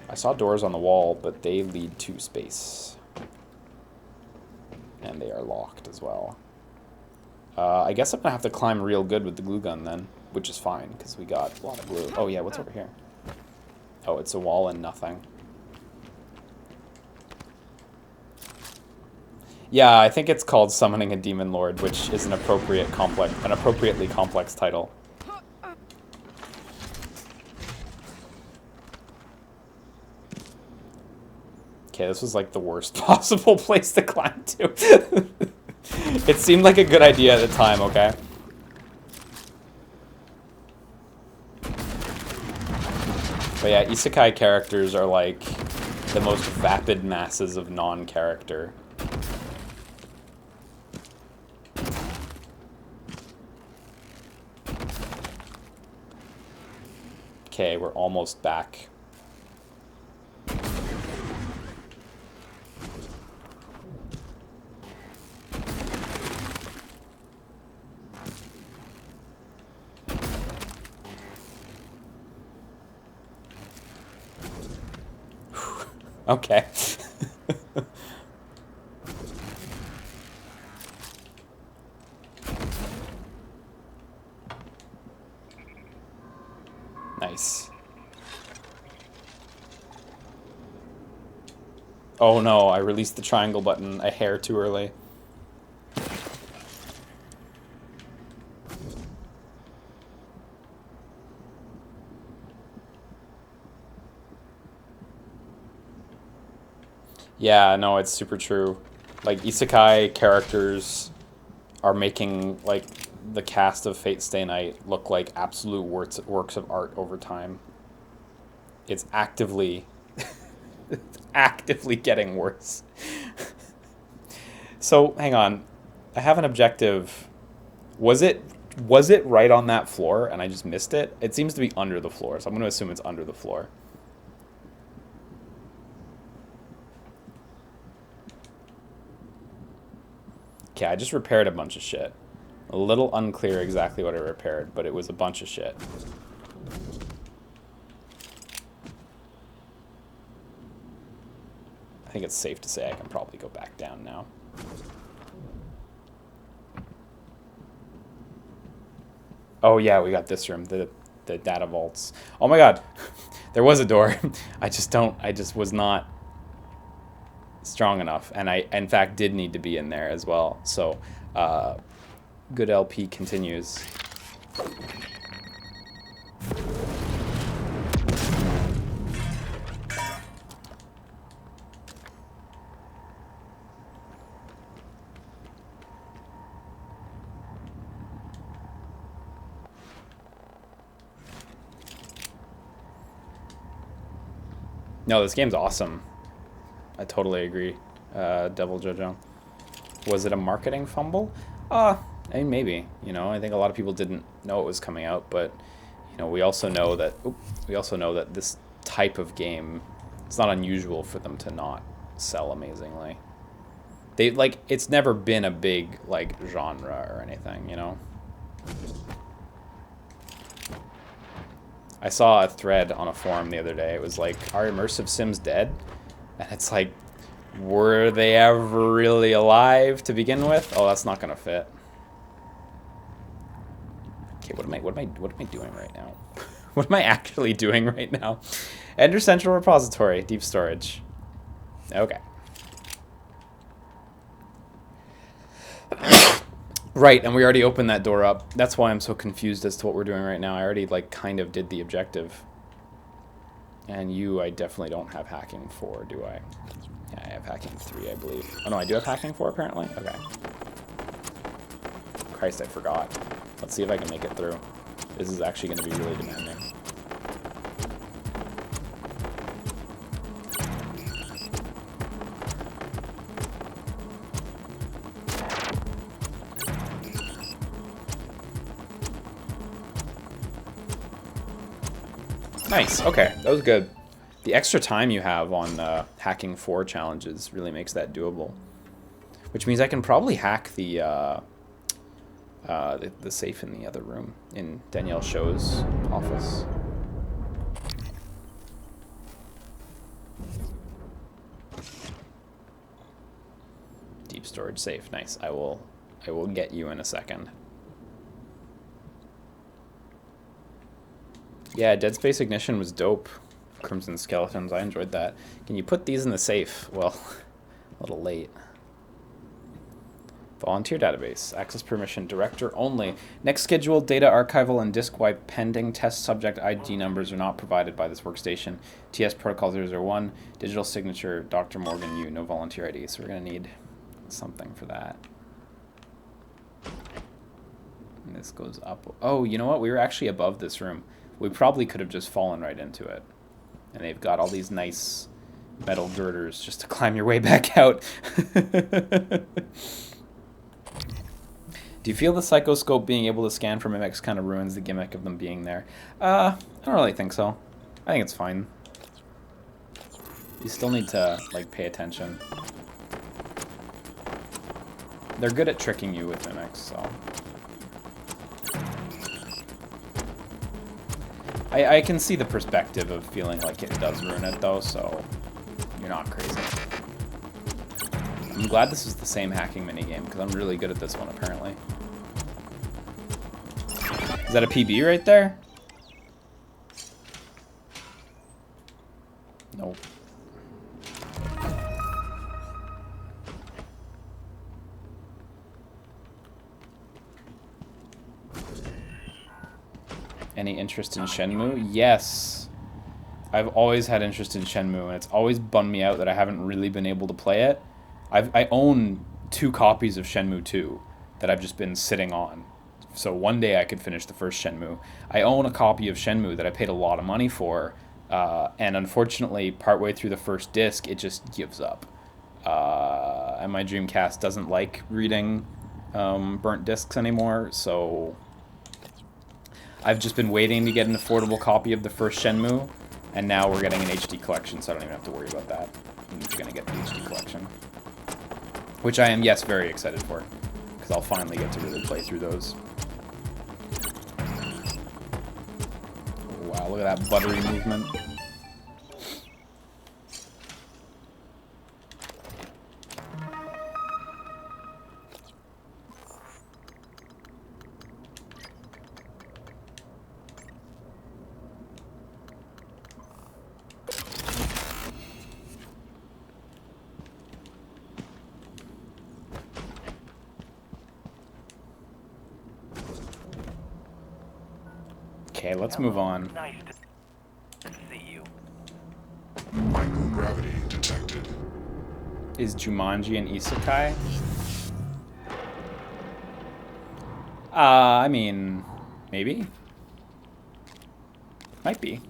I saw doors on the wall, but they lead to space. And they are locked as well. I guess I'm going to have to climb real good with the glue gun then, which is fine, because we got a lot of glue. Oh, yeah, what's over here? Oh, it's a wall and nothing. Yeah, I think it's called Summoning a Demon Lord, which is an appropriately complex title. Okay, this was like the worst possible place to climb to. It seemed like a good idea at the time, okay? But yeah, isekai characters are like the most vapid masses of non-character. Okay, we're almost back. Okay. Nice. Oh no, I released the triangle button a hair too early. Yeah, no, it's super true. Like, isekai characters are making, like, the cast of Fate Stay Night look like absolute works of art over time. It's actively actively getting worse. So, hang on. I have an objective. Was it right on that floor and I just missed it? It seems to be under the floor, so I'm going to assume it's under the floor. Okay, I just repaired a bunch of shit. A little unclear exactly what I repaired, but it was a bunch of shit. I think it's safe to say I can probably go back down now. Oh yeah, we got this room, the data vaults. Oh my god, there was a door. I just was not strong enough, and I in fact did need to be in there as well. So, good LP continues. No, this game's awesome. I totally agree. Devil Jojo. Was it a marketing fumble? I mean, maybe. You know, I think a lot of people didn't know it was coming out, but you know, we also know that this type of game, it's not unusual for them to not sell amazingly. It's never been a big like genre or anything, you know. I saw a thread on a forum the other day. It was like, are immersive sims dead? And it's like, were they ever really alive to begin with? Oh, that's not gonna fit. Okay, what am I doing right now? What am I actually doing right now? Enter central repository, deep storage. Okay. Right, and we already opened that door up. That's why I'm so confused as to what we're doing right now. I already, like, kind of did the objective. And I definitely don't have hacking 4, do I? Yeah, I have hacking 3, I believe. Oh, no, I do have hacking 4, apparently? Okay. Christ, I forgot. Let's see if I can make it through. This is actually going to be really demanding. Nice, okay, that was good. The extra time you have on hacking 4 challenges really makes that doable. Which means I can probably hack the safe in the other room, in Danielle Show's office. Deep storage safe, nice. I will get you in a second. Yeah, Dead Space Ignition was dope. Crimson Skeletons, I enjoyed that. Can you put these in the safe? Well, a little late. Volunteer database. Access permission. Director only. Next scheduled data archival and disk wipe pending. Test subject ID numbers are not provided by this workstation. TS protocol 001. Digital signature. Dr. Morgan Yu. No volunteer ID. So we're going to need something for that. And this goes up. Oh, you know what? We were actually above this room. We probably could have just fallen right into it. And they've got all these nice metal girders just to climb your way back out. Do you feel the psychoscope being able to scan for mimics kind of ruins the gimmick of them being there? I don't really think so. I think it's fine. You still need to, like, pay attention. They're good at tricking you with mimics, so... I can see the perspective of feeling like it does ruin it, though, so you're not crazy. I'm glad this is the same hacking minigame, because I'm really good at this one, apparently. Is that a PB right there? Nope. Any interest in Shenmue? Yes. I've always had interest in Shenmue, and it's always bummed me out that I haven't really been able to play it. I own 2 copies of Shenmue 2 that I've just been sitting on. So one day I could finish the first Shenmue. I own a copy of Shenmue that I paid a lot of money for, and unfortunately, partway through the first disc, it just gives up. And my Dreamcast doesn't like reading burnt discs anymore, so I've just been waiting to get an affordable copy of the first Shenmue, and now we're getting an HD collection, so I don't even have to worry about that. I'm just gonna get the HD collection. Which I am, yes, very excited for, because I'll finally get to really play through those. Wow, look at that buttery movement. Okay, let's move on. Nice to see you. Microgravity detected. Is Jumanji an isekai? I mean, maybe. Might be.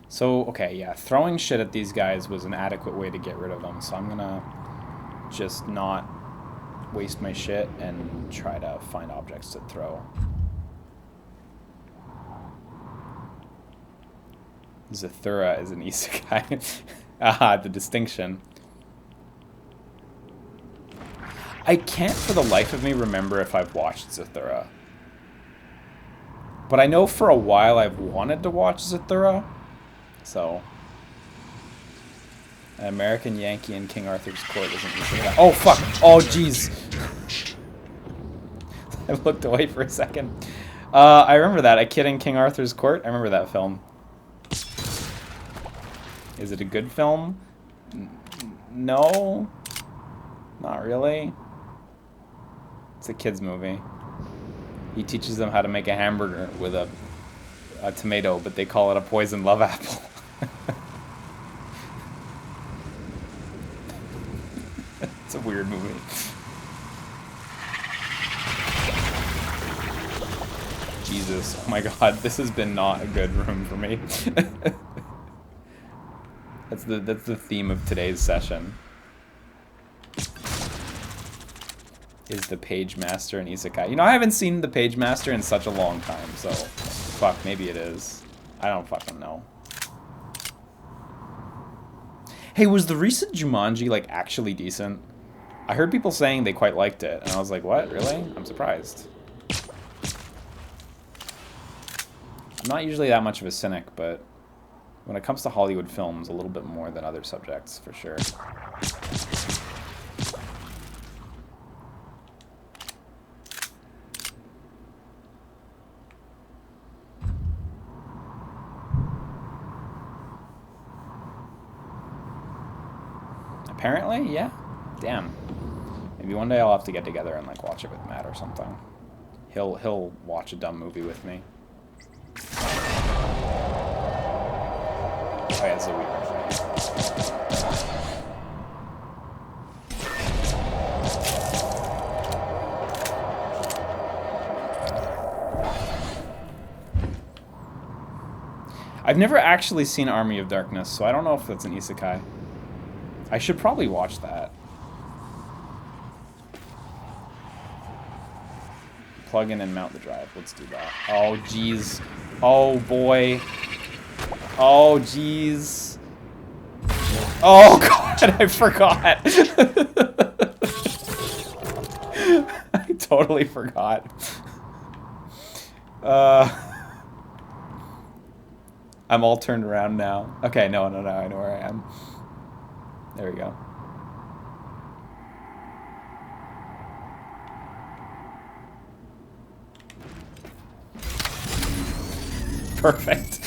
So, okay, yeah, throwing shit at these guys was an adequate way to get rid of them, so I'm gonna just not waste my shit and try to find objects to throw. Zathura is an isekai. Aha, the distinction. I can't for the life of me remember if I've watched Zathura. But I know for a while I've wanted to watch Zathura. So. An American Yankee in King Arthur's Court is an isekai. Oh, fuck! Oh, jeez! I looked away for a second. I remember that. A Kid in King Arthur's Court? I remember that film. Is it a good film? No. Not really. It's a kid's movie. He teaches them how to make a hamburger with a tomato, but they call it a poison love apple. It's a weird movie. Jesus. Oh my god, this has been not a good room for me. That's the theme of today's session. Is the Page Master an isekai? You know, I haven't seen the Page Master in such a long time, so fuck, maybe it is. I don't fucking know. Hey, was the recent Jumanji like actually decent? I heard people saying they quite liked it, and I was like, what? Really? I'm surprised. I'm not usually that much of a cynic, but when it comes to Hollywood films, a little bit more than other subjects, for sure. Apparently, yeah. Damn. Maybe one day I'll have to get together and like watch it with Matt or something. He'll watch a dumb movie with me. Oh yeah, it's a weird I've never actually seen Army of Darkness, so I don't know if that's an isekai. I should probably watch that. Plug in and mount the drive. Let's do that. Oh, jeez. Oh, boy. Oh, jeez. Oh, God, I forgot. I totally forgot. I'm all turned around now. Okay, no, I know where I am. There we go. Perfect.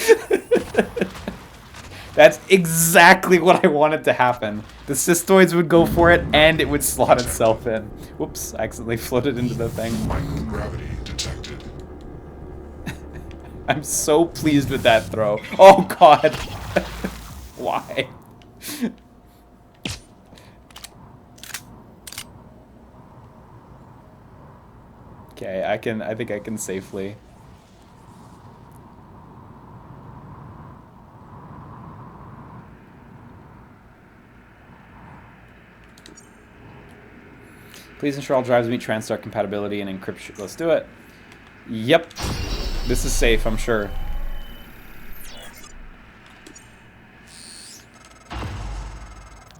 That's exactly what I wanted to happen. The cystoids would go for it, and it would slot itself in. Whoops, I accidentally floated into the thing. Microgravity detected. I'm so pleased with that throw. Oh, God. Why? Okay, I think I can safely. Please ensure all drives meet TransStar compatibility and encryption. Let's do it. Yep. This is safe, I'm sure.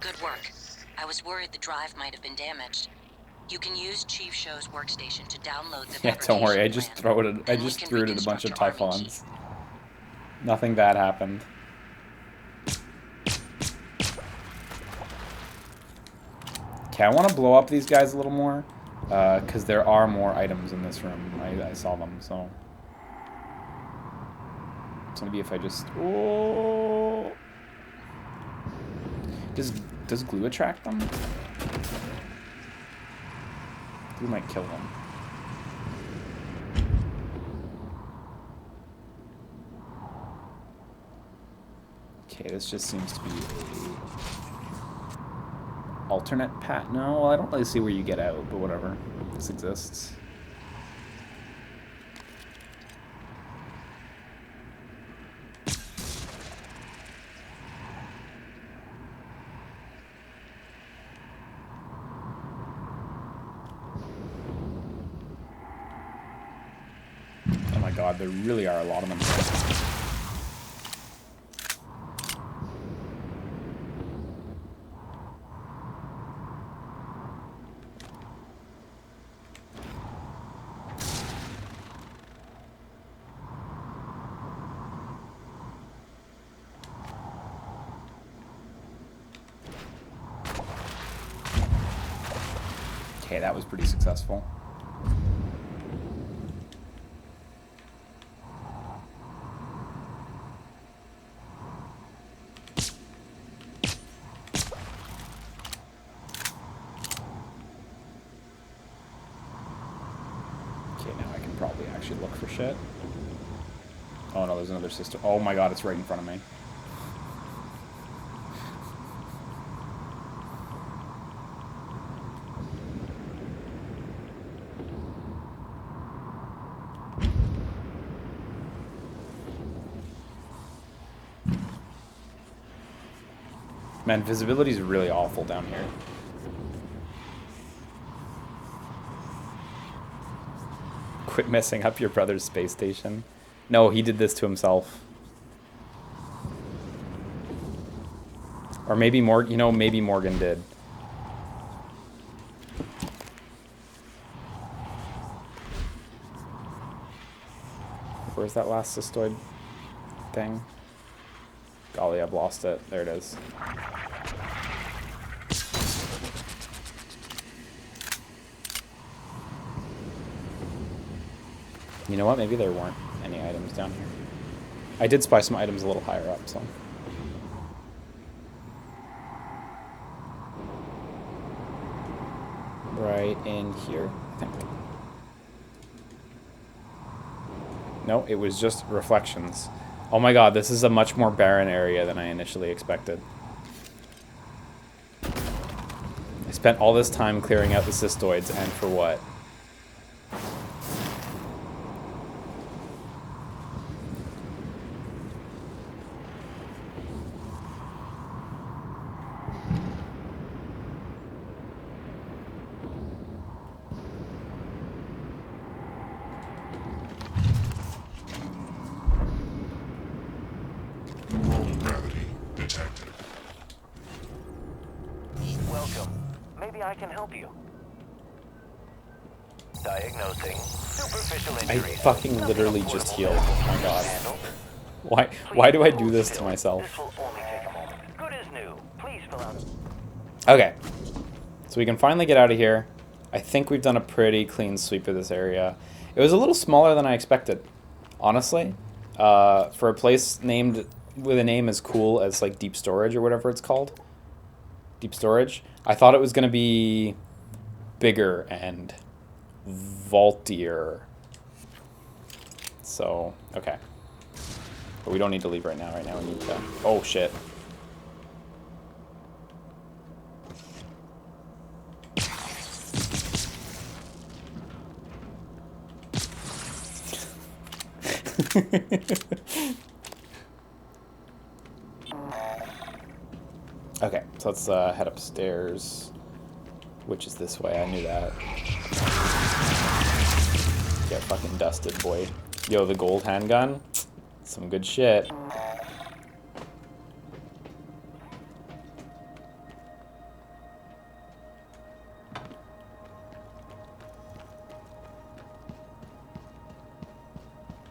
Good work. I was worried the drive might have been damaged. You can use Chief Show's workstation to download the Yeah, don't worry. I fabrication just plan, I and we just can threw it at a bunch of reconstruct your army Typhons. Nothing bad happened. Okay, I want to blow up these guys a little more, because there are more items in this room. I saw them, so it's gonna be if I just. Oh. Does glue attract them? Glue might kill them. Okay, this just seems to be a alternate path. No, I don't really see where you get out, but whatever. This exists. Oh my god, there really are a lot of them. Okay, that was pretty successful. Okay, now I can probably actually look for shit. Oh no, there's another system. Oh my god, it's right in front of me. Man, visibility is really awful down here. Quit messing up your brother's space station. No, he did this to himself. Or maybe Morgan, you know, maybe Morgan did. Where's that last cystoid thing? Golly, I've lost it. There it is. You know what? Maybe there weren't any items down here. I did spy some items a little higher up, so. Right in here, I think. No, it was just reflections. Oh my god, this is a much more barren area than I initially expected. I spent all this time clearing out the cystoids, and for what? Gravity detected. Welcome. Maybe I can help you. Diagnosing superficial I injuries. fucking literally just healed. Oh my god. Why do I do this to myself? This will only take a moment. Good as new. Please fill out. Okay. So we can finally get out of here. I think we've done a pretty clean sweep of this area. It was a little smaller than I expected, honestly. For a place named with a name as cool as like Deep Storage or whatever it's called. Deep Storage. I thought it was going to be bigger and vaultier. So, okay. But we don't need to leave right now. Right now we need to... Oh, shit. Okay, so let's head upstairs. Which is this way, I knew that. Get fucking dusted, boy. Yo, the gold handgun? Some good shit.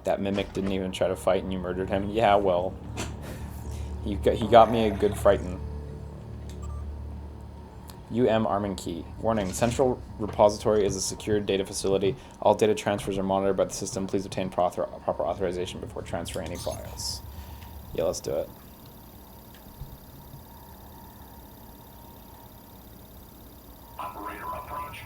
That mimic didn't even try to fight and you murdered him? Yeah, well. He got me a good frighten. Arming key. Warning, central repository is a secured data facility. All data transfers are monitored by the system. Please obtain proper authorization before transferring any files. Yeah, let's do it. Operator approach.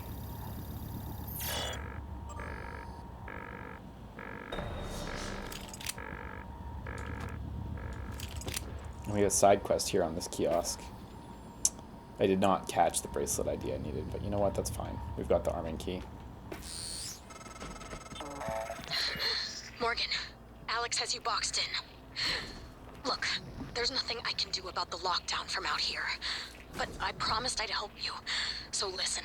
And we have a side quest here on this kiosk. I did not catch the bracelet ID I needed, but you know what? That's fine. We've got the arming key. Morgan, Alex has you boxed in. Look, there's nothing I can do about the lockdown from out here. But I promised I'd help you. So listen.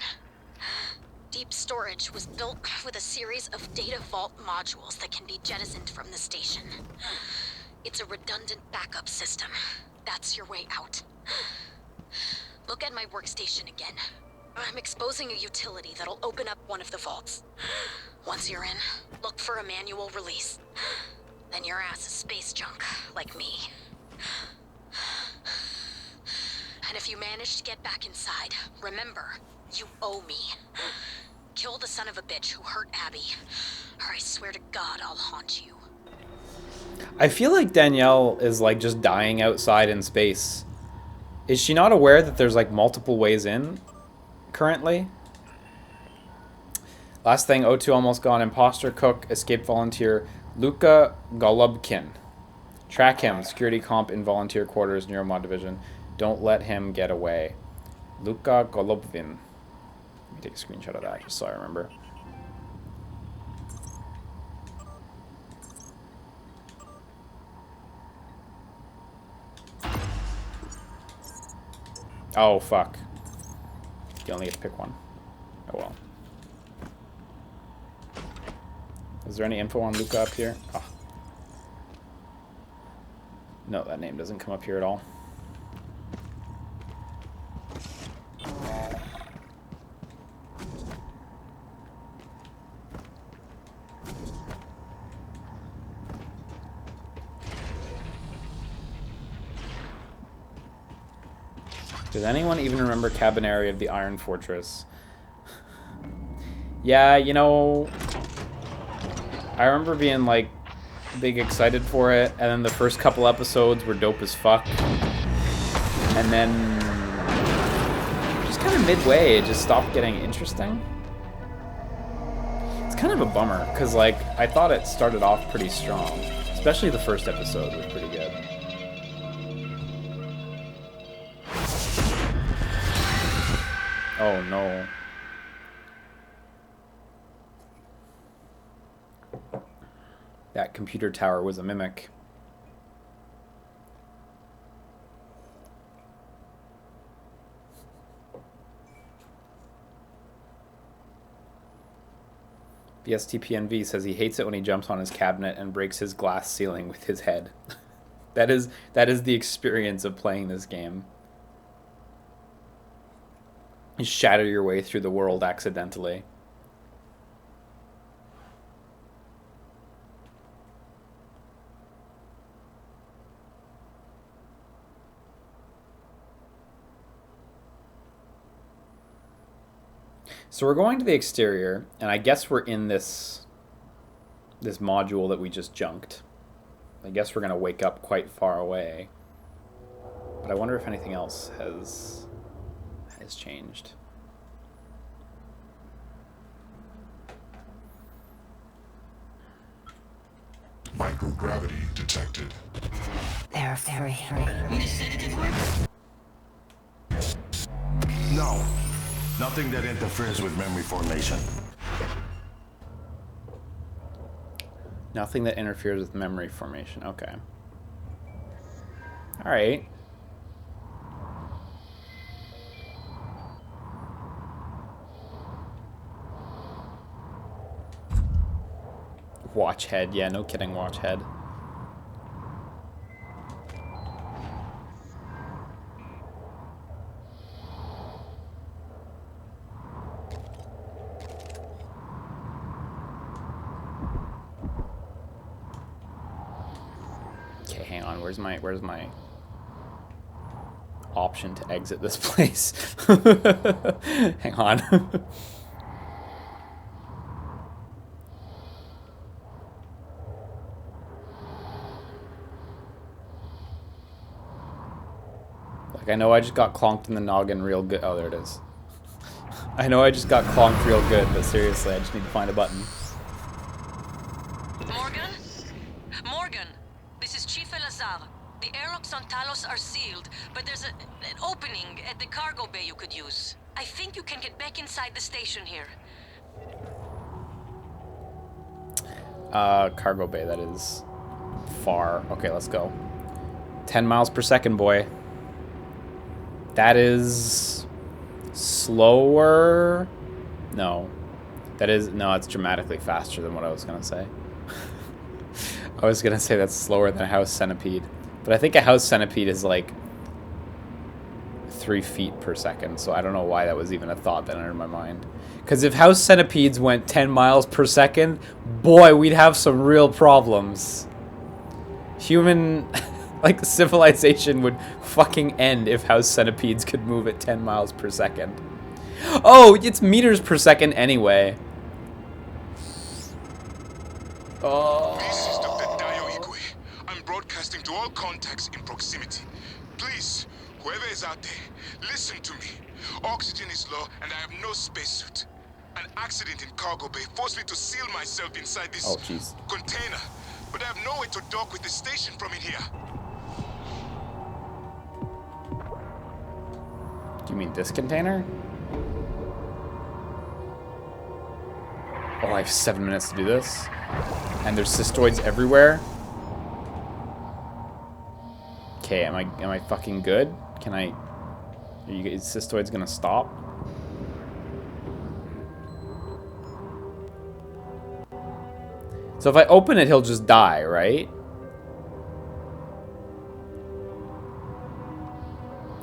Deep storage was built with a series of data vault modules that can be jettisoned from the station. It's a redundant backup system. That's your way out. Look at my workstation again. I'm exposing a utility that'll open up one of the vaults. Once you're in, look for a manual release. Then your ass is space junk, like me. And if you manage to get back inside, remember, you owe me. Kill the son of a bitch who hurt Abby, or I swear to God I'll haunt you. I feel like Danielle is like just dying outside in space. Is she not aware that there's like multiple ways in currently? Last thing, O2 almost gone. Imposter, cook, escaped volunteer, Luka Golubkin. Track him. Security comp in volunteer quarters, Neuromod division. Don't let him get away. Luka Golubvin. Let me take a screenshot of that just so I remember. Oh, fuck. You only get to pick one. Oh, well. Is there any info on Luca up here? Oh. No, that name doesn't come up here at all. Does anyone even remember cabin area of the Iron Fortress? Yeah, you know, I remember being like big excited for it, and then the first couple episodes were dope as fuck. And then just kind of midway, it just stopped getting interesting. It's kind of a bummer, because like I thought it started off pretty strong. Especially the first episode was pretty good. Oh no. That computer tower was a mimic. BSTPNV says he hates it when he jumps on his cabinet and breaks his glass ceiling with his head. that is the experience of playing this game. You shatter your way through the world accidentally. So we're going to the exterior, and I guess we're in this module that we just junked. I guess we're going to wake up quite far away. But I wonder if anything else has changed. Microgravity detected. They're free. No. Nothing that interferes with memory formation. Nothing that interferes with memory formation. Okay. All right. Watch head. Yeah, no kidding, watch head. Okay, hang on. Where's my option to exit this place? Hang on. Like, I know I just got clonked in the noggin real good. Oh, there it is. I know I just got clonked real good, but seriously, I just need to find a button. Morgan? Morgan, this is Chief Elazar. The airlocks on Talos are sealed, but there's an opening at the cargo bay you could use. I think you can get back inside the station here. Cargo bay, that is far. Okay, let's go. 10 miles per second, boy. That is slower. No. That is, no, it's dramatically faster than what I was going to say. I was going to say that's slower than a house centipede. But I think a house centipede is like 3 feet per second. So I don't know why that was even a thought that entered my mind. Because if house centipedes went 10 miles per second, boy, we'd have some real problems. Human, like, civilization would fucking end if house centipedes could move at 10 miles per second. Oh, it's meters per second anyway. Oh. This is Dr. Dayo Igwe. I'm broadcasting to all contacts in proximity. Please, whoever is out there, listen to me. Oxygen is low and I have no spacesuit. An accident in cargo bay forced me to seal myself inside this container. But I have no way to dock with the station from in here. Do you mean this container? Oh, I have 7 minutes to do this. And there's cystoids everywhere. Okay, am I fucking good? Can I? Is cystoids gonna stop? So if I open it, he'll just die, right?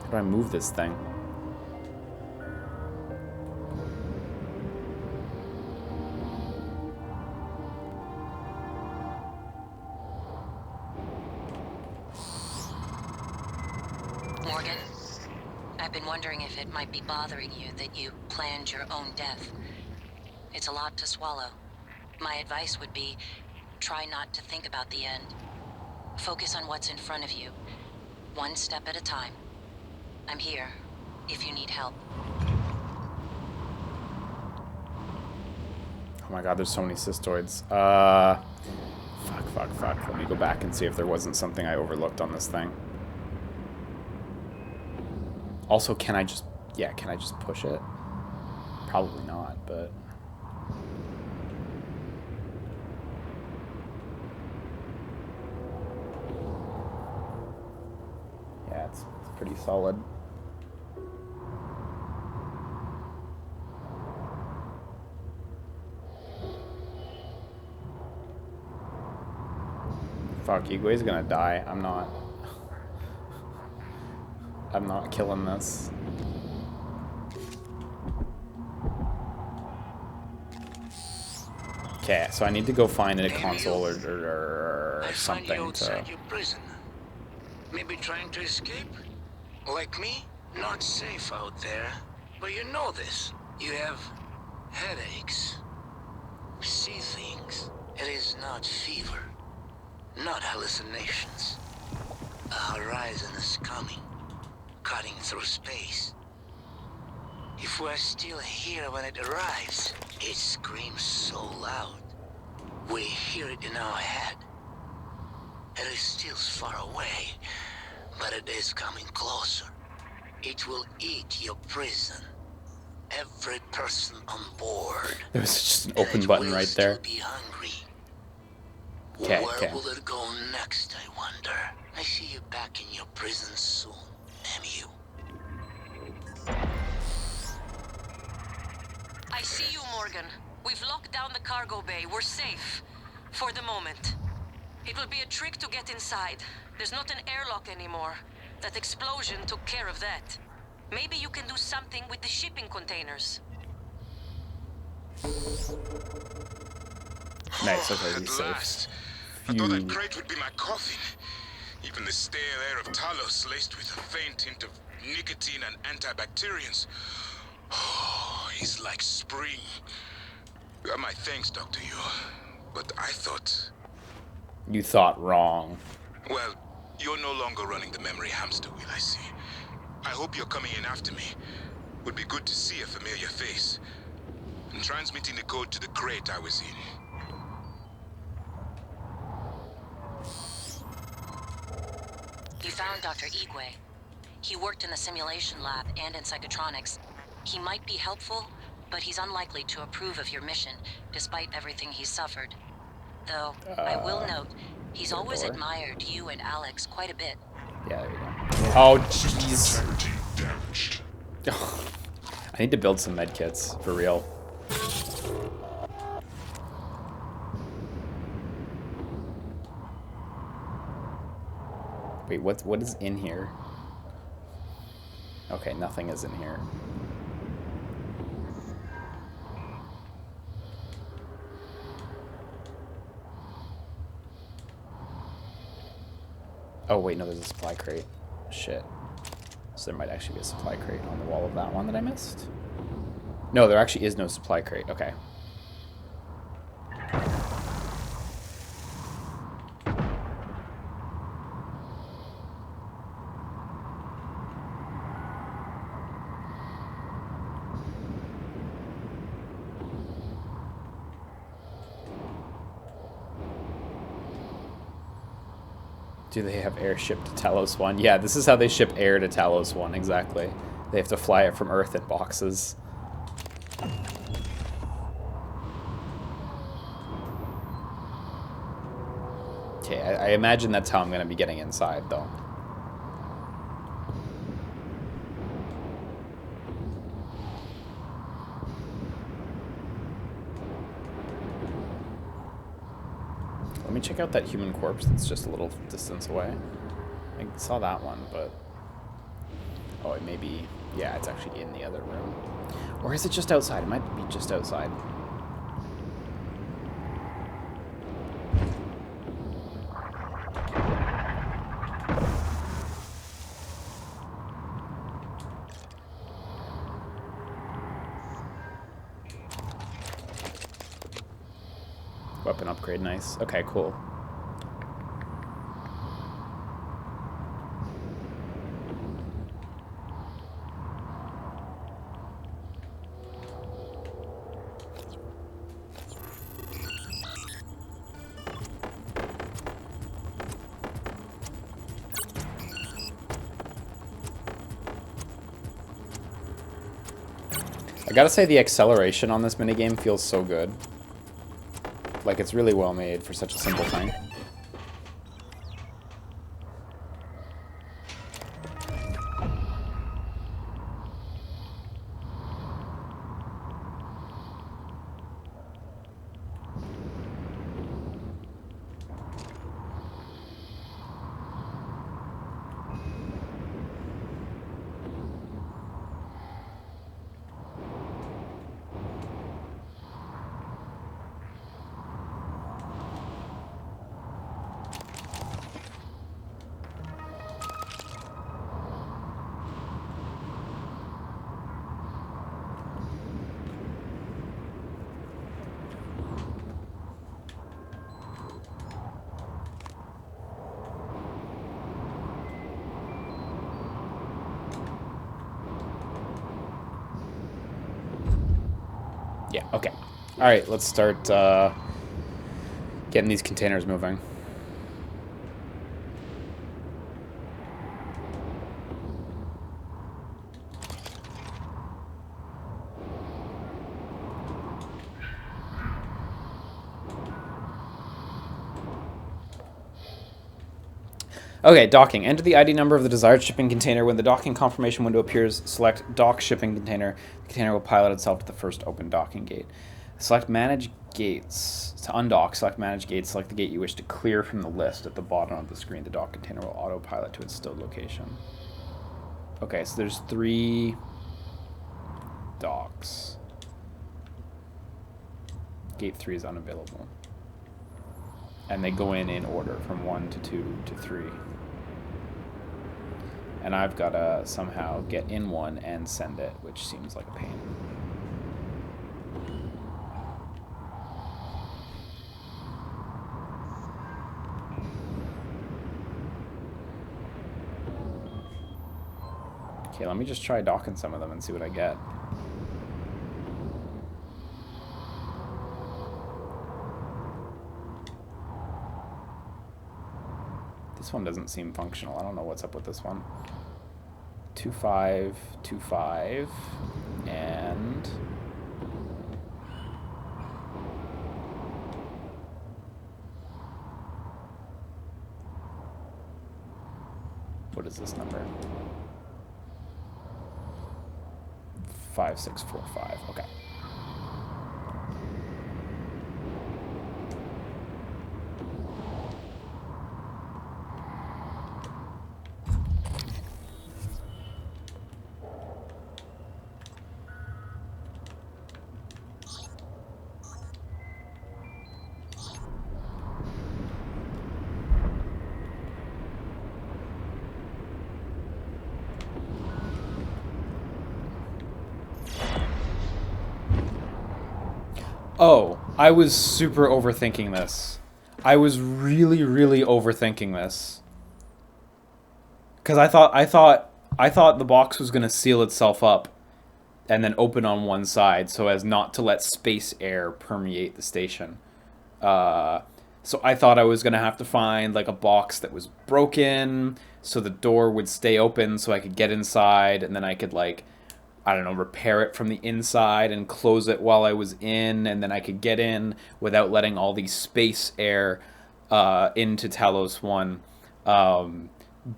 How do I move this thing? Morgan, I've been wondering if it might be bothering you that you planned your own death. It's a lot to swallow. My advice would be, try not to think about the end. Focus on what's in front of you, one step at a time. I'm here, if you need help. Oh my god, there's so many cystoids. Fuck. Let me go back and see if there wasn't something I overlooked on this thing. Also, can I just push it? Probably not, but... yeah, it's pretty solid. Fuck, Igwe's gonna die. I'm not killing this. Okay, so I need to go find a console or something to... your prison. Maybe trying to escape? Like me? Not safe out there. But you know this. You have headaches. See things. It is not fever. Not hallucinations. A horizon is coming. Cutting through space. If we're still here when it arrives, it screams so loud. We hear it in our head. It is still far away, but it is coming closer. It will eat your prison. Every person on board. There was just an open button right there. Be hungry. Okay. Where will it go next, I wonder? I see you back in your prison soon, MU. I see you, Morgan. We've locked down the cargo bay. We're safe. For the moment. It will be a trick to get inside. There's not an airlock anymore. That explosion took care of that. Maybe you can do something with the shipping containers. Nice, okay, At he's safe. last. I thought that Phew. crate would be my coffin. Even the stale air of Talos laced with a faint hint of nicotine and antibacterians. Oh, it's like spring. My thanks, Dr. Yu. But I thought... You thought wrong. Well, you're no longer running the memory hamster wheel, I see. I hope you're coming in after me. Would be good to see a familiar face. And transmitting the code to the crate I was in. You found Dr. Igwe. He worked in the simulation lab and in psychotronics. He might be helpful, but he's unlikely to approve of your mission, despite everything he's suffered. Though, I will note, he's always door. admired you and Alex quite a bit. Yeah, there you go. Oh, jeez. Integrity damaged. I need to build some med kits, for real. Wait, what is in here? Okay, nothing is in here. Oh wait, no, there's a supply crate. Shit. So there might actually be a supply crate on the wall of that one that I missed. No, there actually is no supply crate. Okay. Do they have airship to Talos 1? Yeah, this is how they ship air to Talos 1, exactly. They have to fly it from Earth in boxes. Okay, I imagine that's how I'm going to be getting inside, though. Let me check out that human corpse that's just a little distance away. I saw that one, but... Oh, it may be... Yeah, it's actually in the other room. Or is it just outside? It might be just outside. Weapon upgrade, nice. Okay, cool. I gotta say the acceleration on this minigame feels so good. Like, it's really well made for such a simple thing. Yeah, okay. Alright, let's start getting these containers moving. Okay, docking. Enter the ID number of the desired shipping container. When the docking confirmation window appears, select Dock Shipping Container. The container will pilot itself to the first open docking gate. Select manage gates. To undock, select manage gates. Select the gate you wish to clear from the list at the bottom of the screen. The dock container will autopilot to its stowed location. Okay, so there's 3 docks. Gate 3 is unavailable. And they go in order from 1 to 2 to 3. And I've got to somehow get in one and send it, which seems like a pain. Okay, let me just try docking some of them and see what I get. This one doesn't seem functional. I don't know what's up with this one. 2525 and what is this number? 5645. Okay. Oh, I was super overthinking this. I was really overthinking this. Because I thought the box was gonna seal itself up and then open on one side so as not to let space air permeate the station. So I thought I was gonna have to find like a box that was broken so the door would stay open so I could get inside, and then I could like, I don't know, repair it from the inside and close it while I was in, and then I could get in without letting all the space air into Talos 1.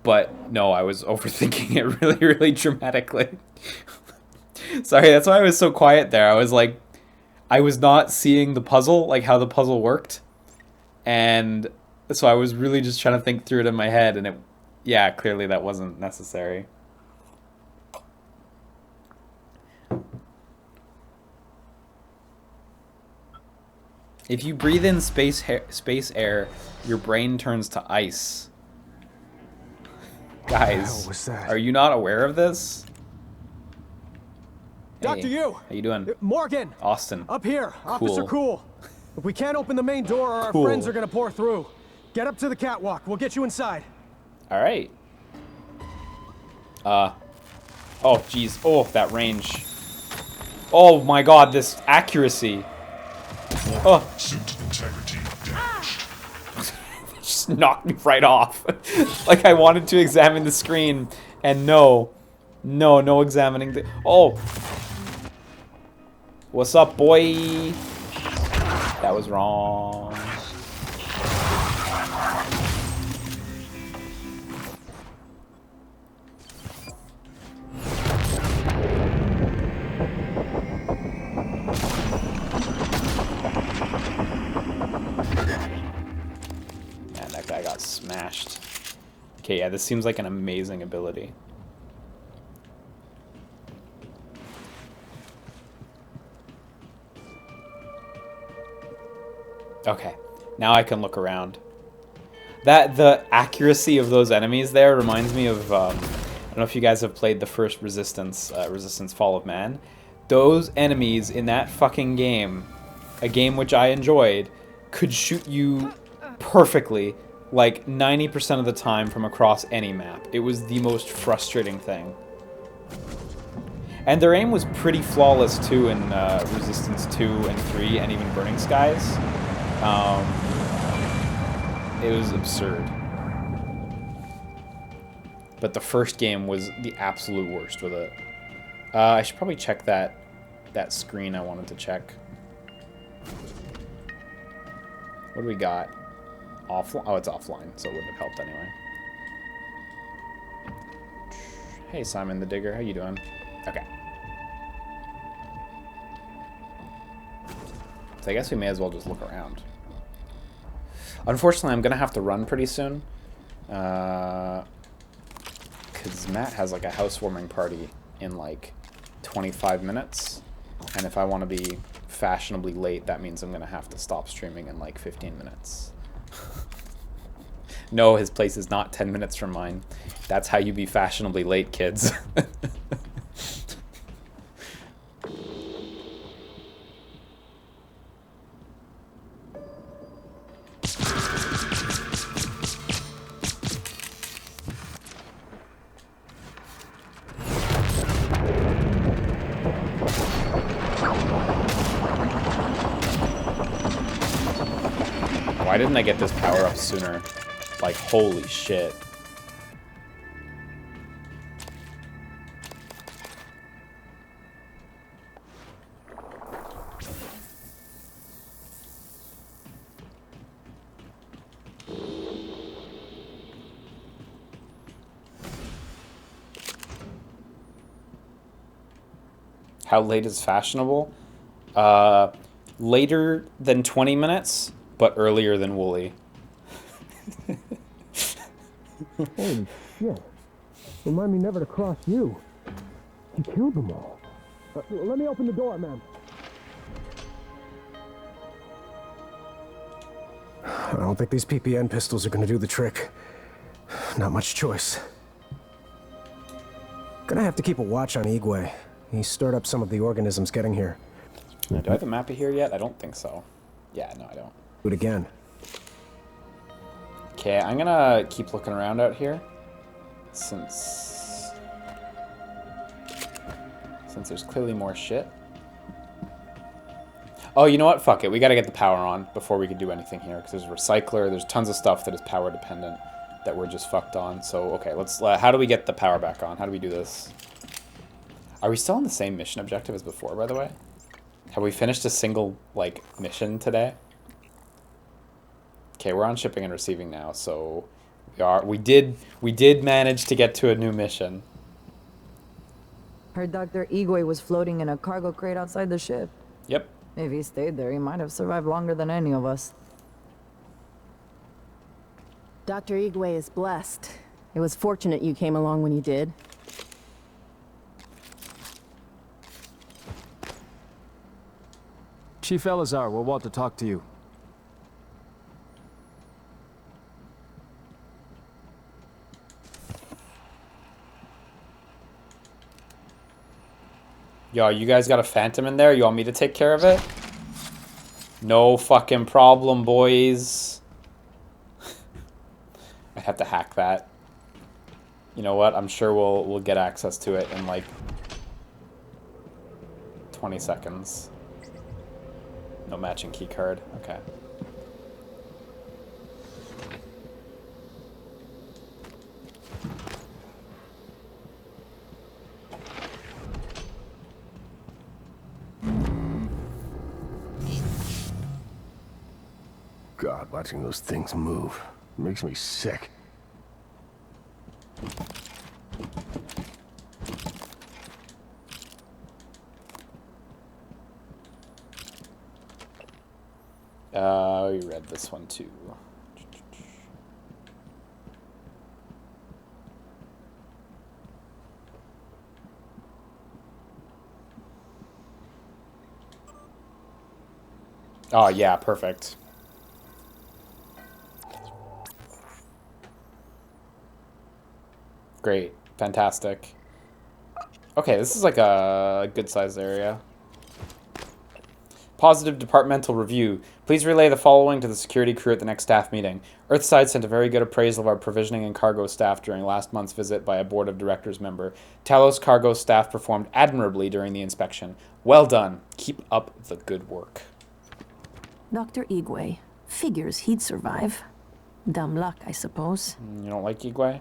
But no, I was overthinking it really dramatically. Sorry, that's why I was so quiet there. I was like, I was not seeing the puzzle, like how the puzzle worked. And so I was really just trying to think through it in my head, and yeah, clearly that wasn't necessary. If you breathe in space air, your brain turns to ice. Guys, are you not aware of this? Dr. Hey, Yu! how you doing? Morgan! Austin. Up here, Cool. Officer Cool. If we can't open the main door, or our Cool. friends are gonna pour through. Get up to the catwalk. We'll get you inside. All right. Oh, geez. Oh, that range. Oh my God, this accuracy. Oh. Suit integrity damaged. Just knocked me right off. Like I wanted to examine the screen, and no examining the. Oh. What's up, boy? That was wrong. Man, that guy got smashed. Okay, yeah, this seems like an amazing ability. Okay, now I can look around. The accuracy of those enemies there reminds me of, I don't know if you guys have played the first Resistance, Resistance Fall of Man. Those enemies in that fucking game, a game which I enjoyed, could shoot you perfectly, like 90% of the time from across any map. It was the most frustrating thing. And their aim was pretty flawless too in Resistance 2 and 3 and even Burning Skies. It was absurd. But the first game was the absolute worst with it. I should probably check that screen I wanted to check. What do we got? Offline? Oh, it's offline, so it wouldn't have helped anyway. Hey, Simon the Digger, how you doing? Okay. So I guess we may as well just look around. Unfortunately, I'm going to have to run pretty soon. Because Matt has like a housewarming party in like 25 minutes. And if I want to be fashionably late, that means I'm going to have to stop streaming in like 15 minutes. No, his place is not 10 minutes from mine. That's how you be fashionably late, kids. Why didn't I get this power up sooner? Like, holy shit. How late is fashionable? Later than 20 minutes, but earlier than Wooly. Holy shit. Remind me never to cross you. You killed them all. Let me open the door, man. I don't think these PPN pistols are gonna do the trick. Not much choice. Gonna have to keep a watch on Igwe. He stirred up some of the organisms getting here. Do I have a map of here yet? I don't think so. Yeah, no, I don't. Do it again. Okay, I'm gonna keep looking around out here. Since there's clearly more shit. Oh, you know what? Fuck it. We gotta get the power on before we can do anything here. Because there's a recycler. There's tons of stuff that is power dependent that we're just fucked on. So, okay, let's... how do we get the power back on? How do we do this? Are we still on the same mission objective as before, by the way? Have we finished a single, like, mission today? Okay, we're on shipping and receiving now, so... We did manage to get to a new mission. Heard Dr. Igwe was floating in a cargo crate outside the ship. Yep. If he stayed there, he might have survived longer than any of us. Dr. Igwe is blessed. It was fortunate you came along when you did. Chief Elazar will want to talk to you. Yo, you guys got a phantom in there? You want me to take care of it? No fucking problem, boys. I have to hack that. You know what? I'm sure we'll get access to it in like 20 seconds. No matching key card. Okay. God, watching those things move makes me sick. We read this one too. Oh yeah, perfect. Great. Fantastic. Okay, this is like a good-sized area. Positive departmental review. Please relay the following to the security crew at the next staff meeting. Earthside sent a very good appraisal of our provisioning and cargo staff during last month's visit by a board of directors member. Talos cargo staff performed admirably during the inspection. Well done. Keep up the good work. Dr. Igwe. Figures he'd survive. Dumb luck, I suppose. You don't like Igwe?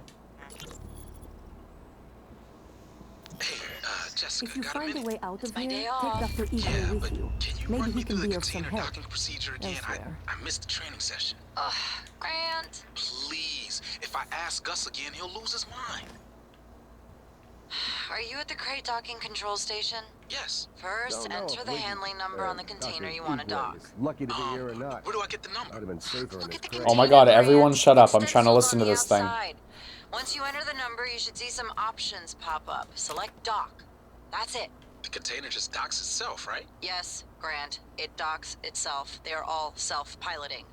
If you find a way out of here, take Dr. Igwe with you. Maybe he can be of some help. I missed the training session. Ugh, Grant. Please, if I ask Gus again, he'll lose his mind. Are you at the crate docking control station? Yes. First, enter the handling number on the container you want to dock. Lucky to be here or not. Where do I get the number? I'd have been safer in Look this at the crate. Oh my container, god, everyone Grant. shut up. I'm It's trying to stenciled listen on to the this thing. outside. Once you enter the number, you should see some options pop up. Select dock. That's it. The container just docks itself, right? Yes, Grant. It docks itself. They are all self-piloting.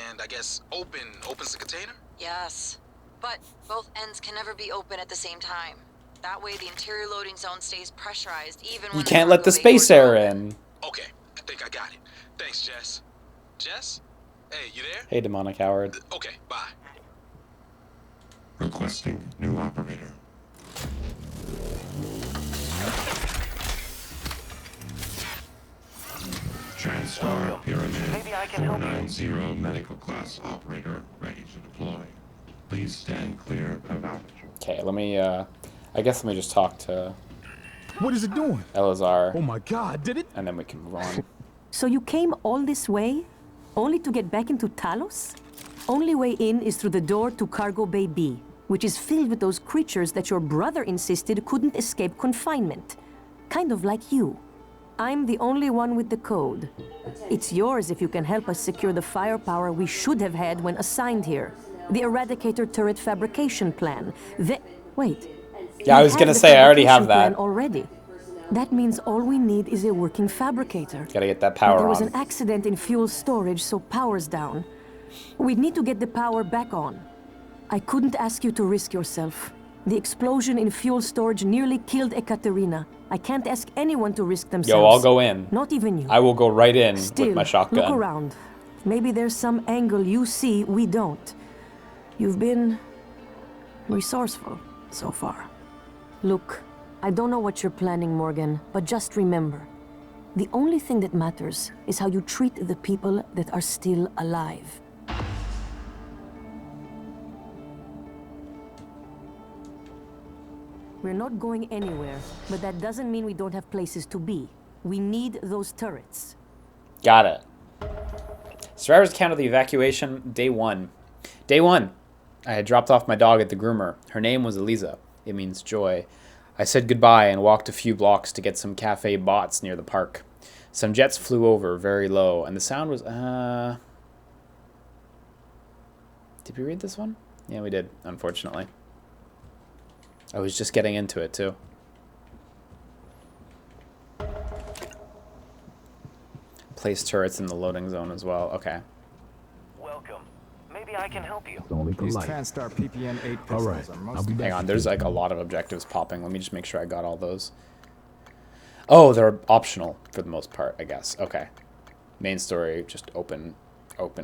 And I guess opens the container? Yes. But both ends can never be open at the same time. That way the interior loading zone stays pressurized even when You can't let the space air in. Okay, I think I got it. Thanks, Jess. Jess? Hey, you there? Hey, demonic Howard. Okay, bye. Requesting new operator. TranStar Pyramid Maybe I can help you. 490 medical class operator ready to deploy. Please stand clear of altitude. Okay, let me, I guess let me just talk to What is it doing? Elazar, Oh my god, did it? and then we can move on. So you came all this way, only to get back into Talos? Only way in is through the door to Cargo Bay B, which is filled with those creatures that your brother insisted couldn't escape confinement. Kind of like you. I'm the only one with the code. It's yours if you can help us secure the firepower we should have had when assigned here. The Eradicator turret fabrication plan. Wait. Yeah, I was gonna say, I already have that. Already. That means all we need is a working fabricator. Gotta get that But power there was on. an accident in fuel storage, so power's down. We'd need to get the power back on. I couldn't ask you to risk yourself. The explosion in fuel storage nearly killed Ekaterina. I can't ask anyone to risk themselves. Yo, I'll go in. Not even you. I will go right in Still, with my shotgun. look around. Maybe there's some angle you see we don't. You've been resourceful so far. Look, I don't know what you're planning, Morgan, but just remember, the only thing that matters is how you treat the people that are still alive. We're not going anywhere, but that doesn't mean we don't have places to be. We need those turrets. Got it. Survivors account of the evacuation, day 1. Day 1. I had dropped off my dog at the groomer. Her name was Eliza. It means joy. I said goodbye and walked a few blocks to get some cafe bots near the park. Some jets flew over very low, and the sound was, Did we read this one? Yeah, we did, unfortunately. I was just getting into it, too. Place turrets in the loading zone as well. Okay. Welcome. Maybe I can help you. Only the These light. TranStar PPN 8 All pistols right, are I'll most be back. Hang on, there's like a lot of objectives popping. Let me just make sure I got all those. Oh, they're optional for the most part, I guess. Okay. Main story, just open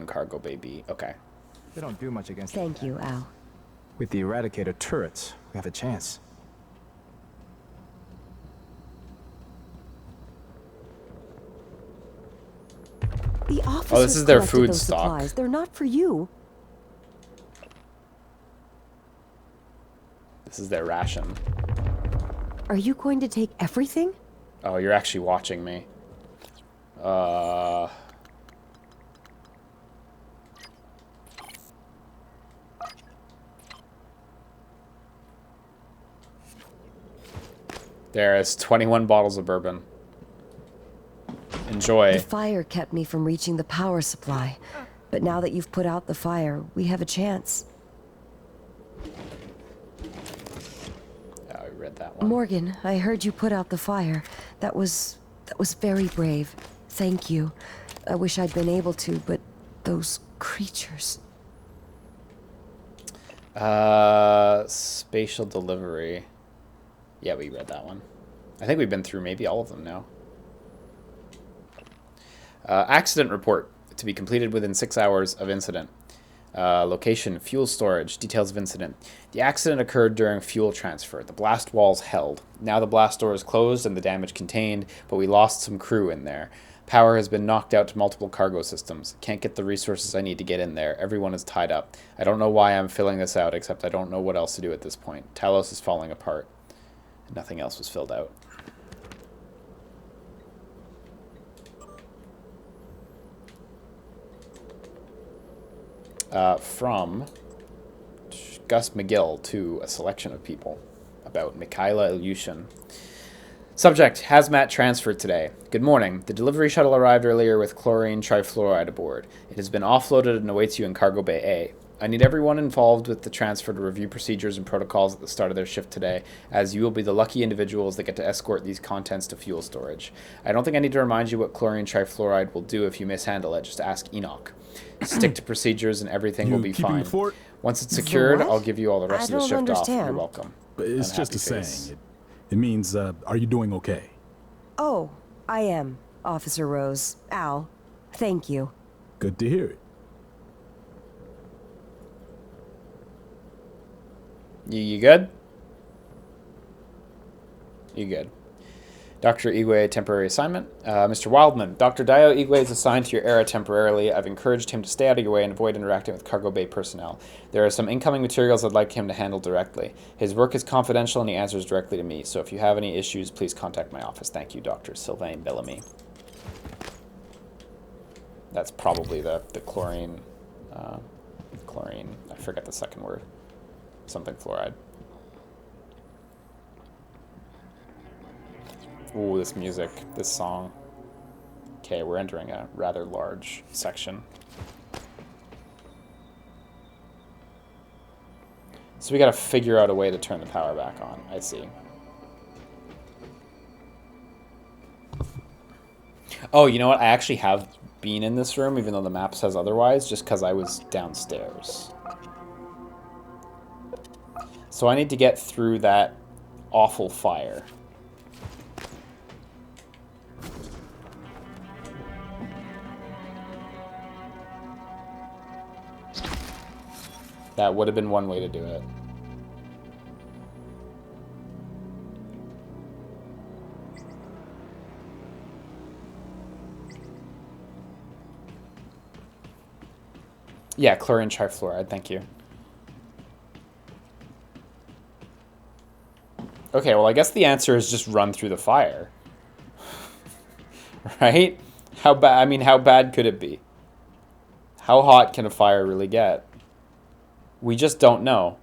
cargo baby. Okay. They don't do much against Thank you, Al. With the Eradicator turrets, we have a chance. The officers this is their collected food those stock. supplies. They're not for you. This is their ration. Are you going to take everything? Oh, you're actually watching me. There is 21 bottles of bourbon. Enjoy. The fire kept me from reaching the power supply. But now that you've put out the fire, we have a chance. Oh, I read that one. Morgan, I heard you put out the fire. That was very brave. Thank you. I wish I'd been able to, but those creatures. Spatial delivery. Yeah, we read that one. I think we've been through maybe all of them now. Accident report to be completed within 6 hours of incident. Location, fuel storage, details of incident. The accident occurred during fuel transfer. The blast walls held. Now the blast door is closed and the damage contained, but we lost some crew in there. Power has been knocked out to multiple cargo systems. Can't get the resources I need to get in there. Everyone is tied up. I don't know why I'm filling this out, except I don't know what else to do at this point. Talos is falling apart. Nothing else was filled out. From Gus McGill to a selection of people. about Mikhaila Ilyushin. Subject, hazmat transferred today. Good morning. The delivery shuttle arrived earlier with chlorine trifluoride aboard. It has been offloaded and awaits you in Cargo Bay A. I need everyone involved with the transfer to review procedures and protocols at the start of their shift today, as you will be the lucky individuals that get to escort these contents to fuel storage. I don't think I need to remind you what chlorine trifluoride will do if you mishandle it. Just ask Enoch. Stick to procedures and everything will be fine. Once it's secured, I'll give you all the rest of the shift off. You're welcome. It's just a saying. It means, are you doing okay? Oh, I am, Officer Rose. Al, thank you. Good to hear it. You good? You good. Dr. Igwe, temporary assignment. Mr. Wildman, Dr. Dio Igwe is assigned to your area temporarily. I've encouraged him to stay out of your way and avoid interacting with Cargo Bay personnel. There are some incoming materials I'd like him to handle directly. His work is confidential and he answers directly to me, so if you have any issues, please contact my office. Thank you, Dr. Sylvain Bellamy. That's probably the chlorine, I forget the second word. Something fluoride. Ooh, this music, this song. Okay, we're entering a rather large section. So we gotta figure out a way to turn the power back on. I see. Oh, you know what? I actually have been in this room, even though the map says otherwise, just because I was downstairs. So I need to get through that awful fire. That would have been one way to do it. Yeah, chlorine trifluoride, thank you. Okay, well, I guess the answer is just run through the fire. Right? How bad, I mean, how bad could it be? How hot can a fire really get? We just don't know.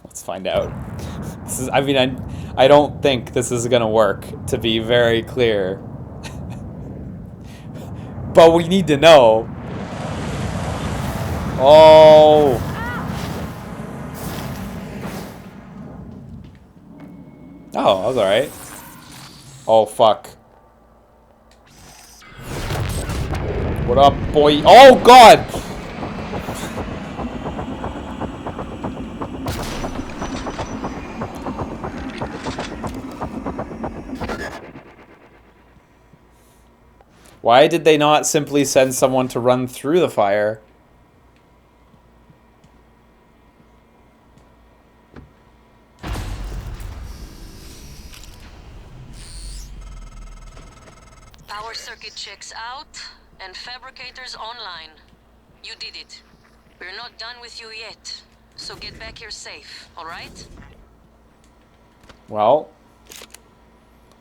Let's find out. This is, I mean, I don't think this is gonna work, to be very clear. But we need to know. Oh. Oh, that was alright. Oh, fuck. What up, boy? Oh, God! Why did they not simply send someone to run through the fire? Power circuit checks out and fabricators online. You did it. We're not done with you yet, so get back here safe, all right? Well,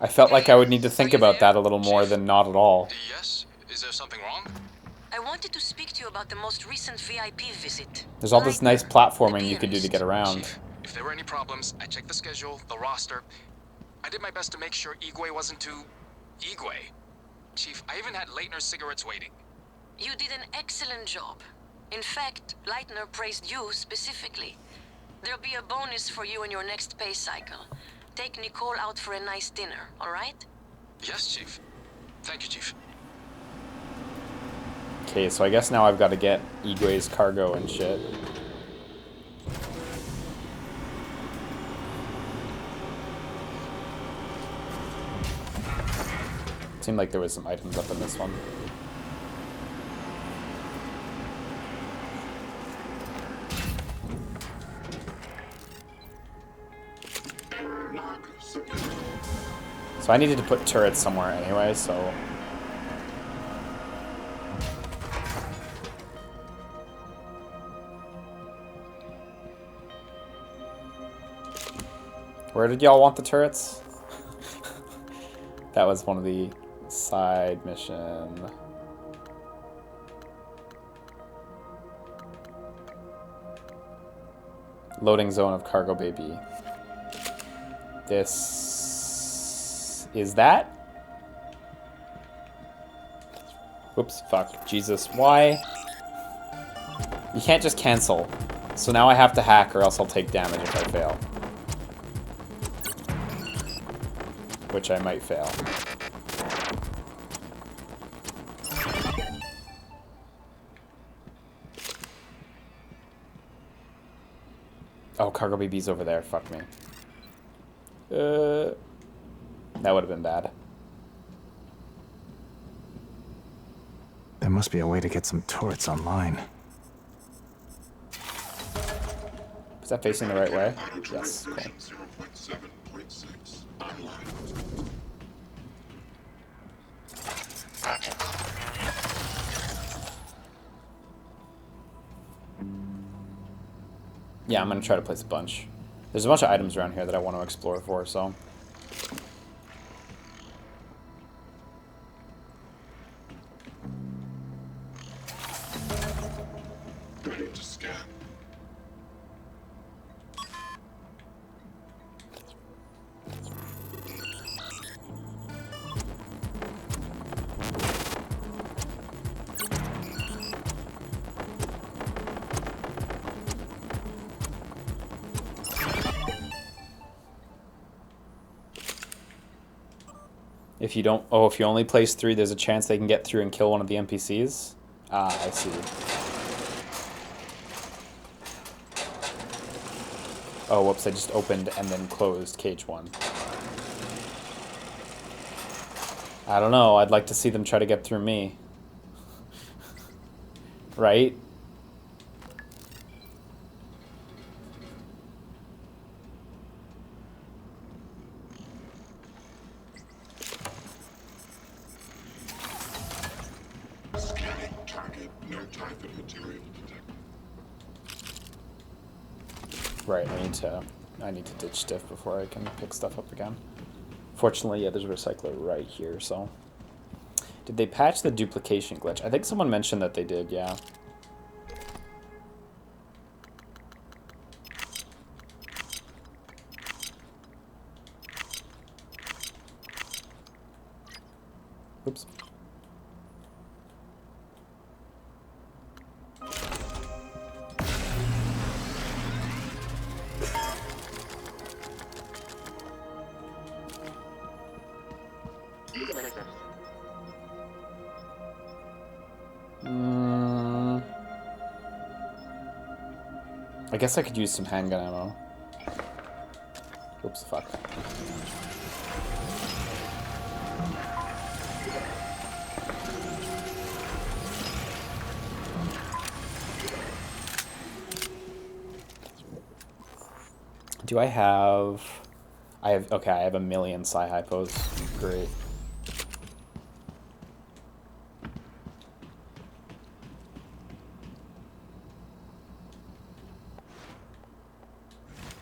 I felt like I would need to think about that a little more than not at all. Yes? Is there something wrong? I wanted to speak to you about the most recent VIP visit. There's all this nice platforming you could do to get around. If there were any problems, I checked the schedule, the roster. I did my best to make sure Igwe wasn't too... Igwe. Chief, I even had Leitner's cigarettes waiting. You did an excellent job. In fact, Leitner praised you specifically. There'll be a bonus for you in your next pay cycle. Take Nicole out for a nice dinner, all right? Yes, Chief. Thank you, Chief. Okay, so I guess now I've got to get Igwe's cargo and shit. Seemed like there was some items up in this one. So I needed to put turrets somewhere anyway, so... Where did y'all want the turrets? That was one of the Side mission. Loading zone of Cargo Bay B. This is that? Whoops, fuck. Jesus, why? You can't just cancel. So now I have to hack or else I'll take damage if I fail. Which I might fail. Oh, Cargo BB's over there. Fuck me. That would have been bad. There must be a way to get some turrets online. Is that facing the right way? Yes, cool. Yeah, I'm gonna try to place a bunch. There's a bunch of items around here that I want to explore for, so. Ready to scan. If you don't, oh, if you only place 3, there's a chance they can get through and kill one of the NPCs? Ah, I see. Oh, whoops, I just opened and then closed cage 1. I don't know, I'd like to see them try to get through me. Right? Scanning target. No typhid material detected. Right, I need to ditch stiff before I can pick stuff up again. Fortunately, yeah, there's a recycler right here, so. Did they patch the duplication glitch? I think someone mentioned that they did, yeah. Oops. I guess I could use some handgun ammo. Oops, fuck. Do I have... okay, I have a million Psi-Hypos. Great.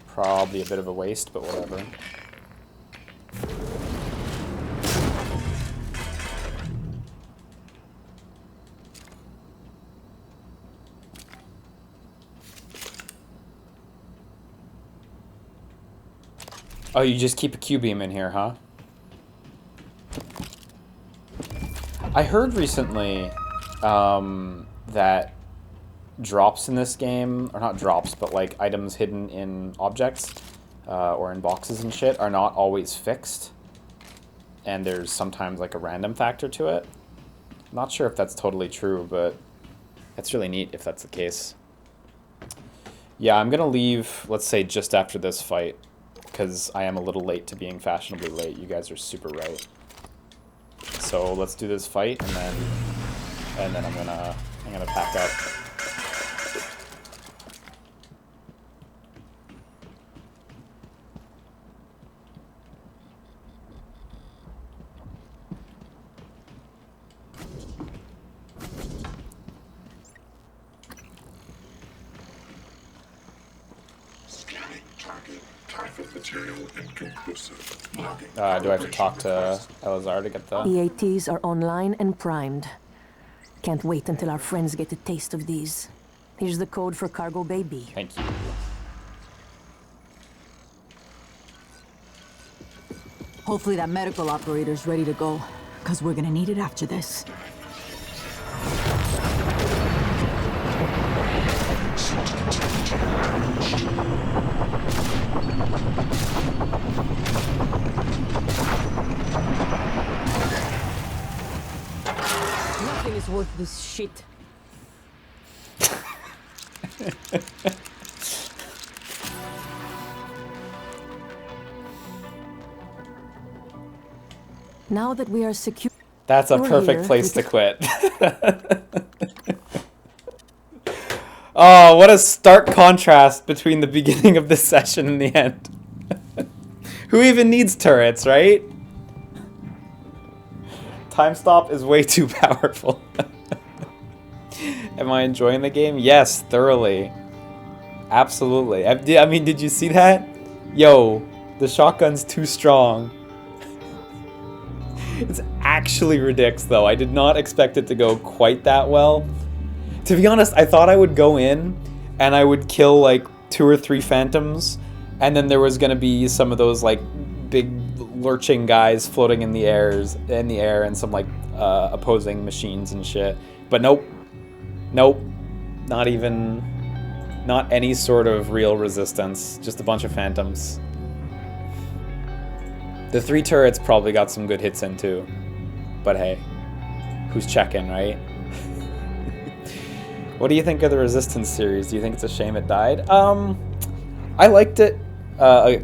Probably a bit of a waste, but whatever. Oh, you just keep a Q-beam in here, huh? I heard recently that drops in this game, or not drops, but like items hidden in objects or in boxes and shit are not always fixed. And there's sometimes like a random factor to it. I'm not sure if that's totally true, but it's really neat if that's the case. Yeah, I'm gonna leave, let's say, just after this fight, because I am a little late to being fashionably late. You guys are super right. So let's do this fight, and then I'm gonna pack up. Scanning target. Typhon material inconclusive. Logging. Do I have to talk to Elazar to get the... EATs are online and primed. Can't wait until our friends get a taste of these. Here's the code for Cargo Bay B. Thank you. Hopefully that medical operator's ready to go, because we're gonna need it after this. Nothing is worth this shit. Now that we are secure, that's a perfect place to quit. Oh, what a stark contrast between the beginning of this session and the end. Who even needs turrets, right? Time stop is way too powerful. Am I enjoying the game? Yes, thoroughly. Absolutely. I mean, did you see that? Yo, the shotgun's too strong. It's actually ridiculous, though. I did not expect it to go quite that well. To be honest, I thought I would go in and I would kill like 2 or 3 phantoms, and then there was gonna be some of those like big lurching guys floating in the air, and some like opposing machines and shit. But nope, not any sort of real resistance. Just a bunch of phantoms. The 3 turrets probably got some good hits in too. But hey, who's checking, right? What do you think of the Resistance series? Do you think it's a shame it died? I liked it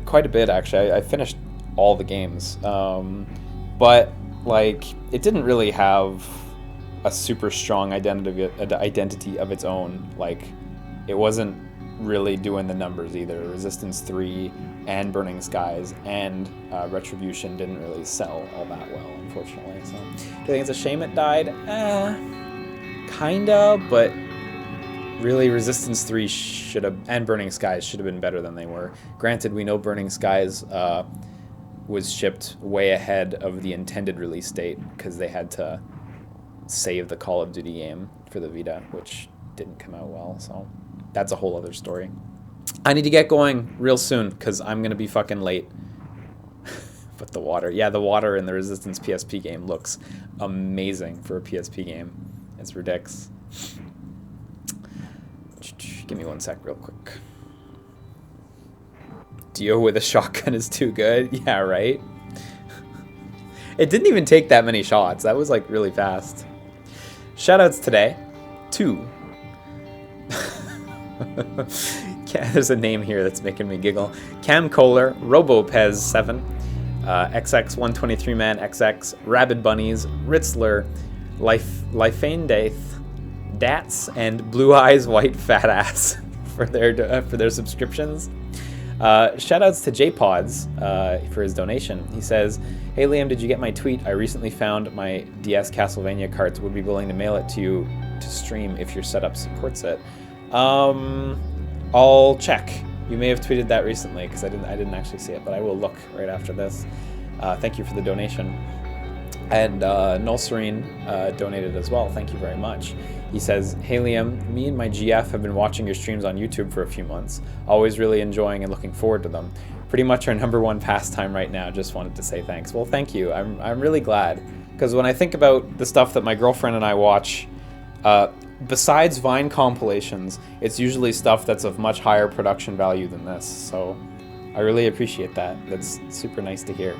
quite a bit, actually. I finished all the games. But, like, it didn't really have a super strong identity of its own. Like, it wasn't really doing the numbers either. Resistance 3 and Burning Skies and Retribution didn't really sell all that well, unfortunately. So, do you think it's a shame it died? Kinda, but really Resistance 3 should have, and Burning Skies should have been better than they were. Granted, we know Burning Skies was shipped way ahead of the intended release date because they had to save the Call of Duty game for the Vita, which didn't come out well, so that's a whole other story. I need to get going real soon because I'm going to be fucking late. But the water, yeah, the water in the Resistance PSP game looks amazing for a PSP game. It's ridiculous. Give me 1 sec real quick. Dio with a shotgun is too good? Yeah, right? It didn't even take that many shots. That was like really fast. Shoutouts today to... There's a name here that's making me giggle. Cam Kohler, RoboPez7, XX123Man XX, Rabid Bunnies, Ritzler, Lifeandaith, Dats, and Blue Eyes White Fat Ass for their subscriptions. Shoutouts to JPods for his donation. He says, "Hey Liam, did you get my tweet? I recently found my DS Castlevania cards. Would be willing to mail it to you to stream if your setup supports it." I'll check. You may have tweeted that recently because I didn't actually see it, but I will look right after this. Thank you for the donation. And Null Serene donated as well. Thank you very much. He says, "Hey Liam, me and my GF have been watching your streams on YouTube for a few months. Always really enjoying and looking forward to them. Pretty much our #1 pastime right now. Just wanted to say thanks." Well, thank you. I'm really glad, because when I think about the stuff that my girlfriend and I watch, besides Vine compilations, it's usually stuff that's of much higher production value than this. So I really appreciate that. That's super nice to hear.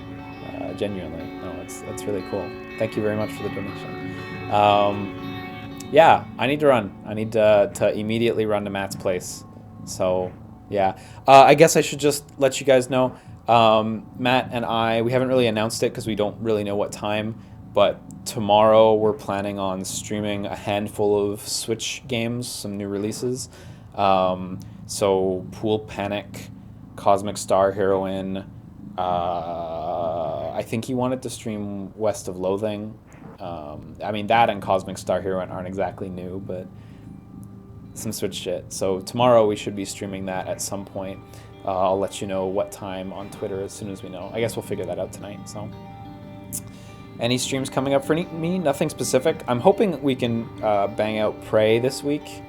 Genuinely. No, that's really cool. Thank you very much for the donation. Yeah, I need to run. I need to immediately run to Matt's place. So, yeah. I guess I should just let you guys know. Matt and we haven't really announced it because we don't really know what time, but tomorrow we're planning on streaming a handful of Switch games, some new releases. So, Pool Panic, Cosmic Star Heroine, I think he wanted to stream West of Loathing. I mean, that and Cosmic Star Heroine aren't exactly new, but some Switch shit. So tomorrow we should be streaming that at some point. I'll let you know what time on Twitter as soon as we know. I guess we'll figure that out tonight. So, any streams coming up for me? Nothing specific. I'm hoping we can bang out Prey this week.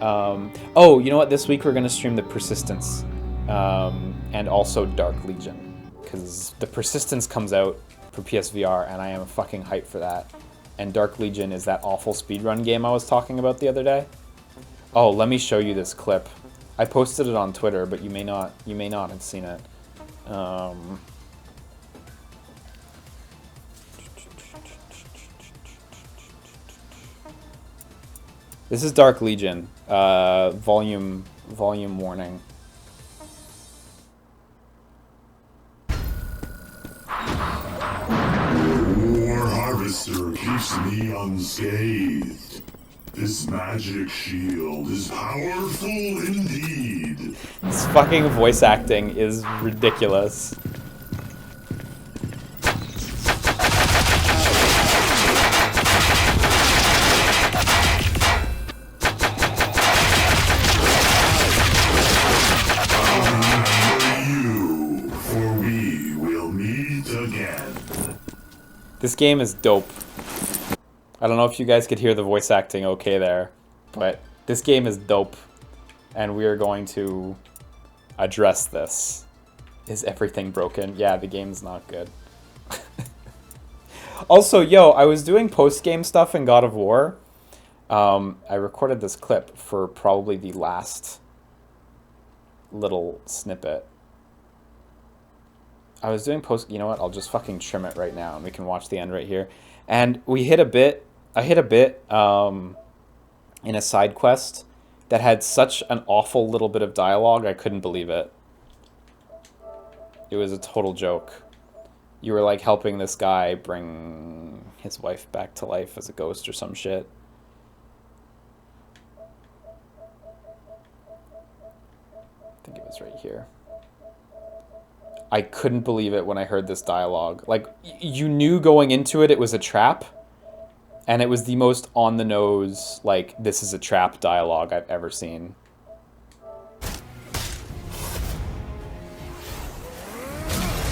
Oh, you know what? This week we're gonna stream the Persistence, and also Dark Legion, because the Persistence comes out for PSVR, and I am fucking hyped for that. And Dark Legion is that awful speedrun game I was talking about the other day. Oh, let me show you this clip. I posted it on Twitter, but you may not have seen it. This is Dark Legion. Volume warning. War Harvester keeps me unscathed. This magic shield is powerful indeed. This fucking voice acting is ridiculous. For we will meet again. This game is dope. I don't know if you guys could hear the voice acting okay there, but this game is dope, and we are going to address this. Is everything broken? Yeah, the game's not good. Also, yo, I was doing post-game stuff in God of War. I recorded this clip for probably the last little snippet. I was doing you know what, I'll just fucking trim it right now and we can watch the end right here. And we hit a bit, I hit a bit in a side quest that had such an awful little bit of dialogue, I couldn't believe it. It was a total joke. You were like helping this guy bring his wife back to life as a ghost or some shit. I think it was right here. I couldn't believe it when I heard this dialogue. Like, you knew going into it, it was a trap. And it was the most on-the-nose, like, this is a trap dialogue I've ever seen.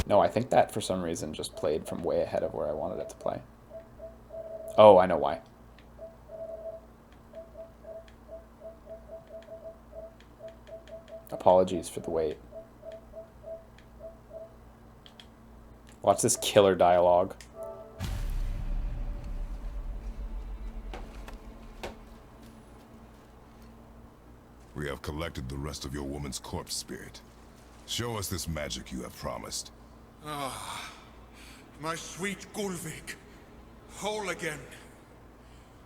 No, I think that, for some reason, just played from way ahead of where I wanted it to play. Oh, I know why. Apologies for the wait. Watch this killer dialogue. We have collected the rest of your woman's corpse spirit. Show us this magic you have promised. Ah, my sweet Gulvik. Whole again.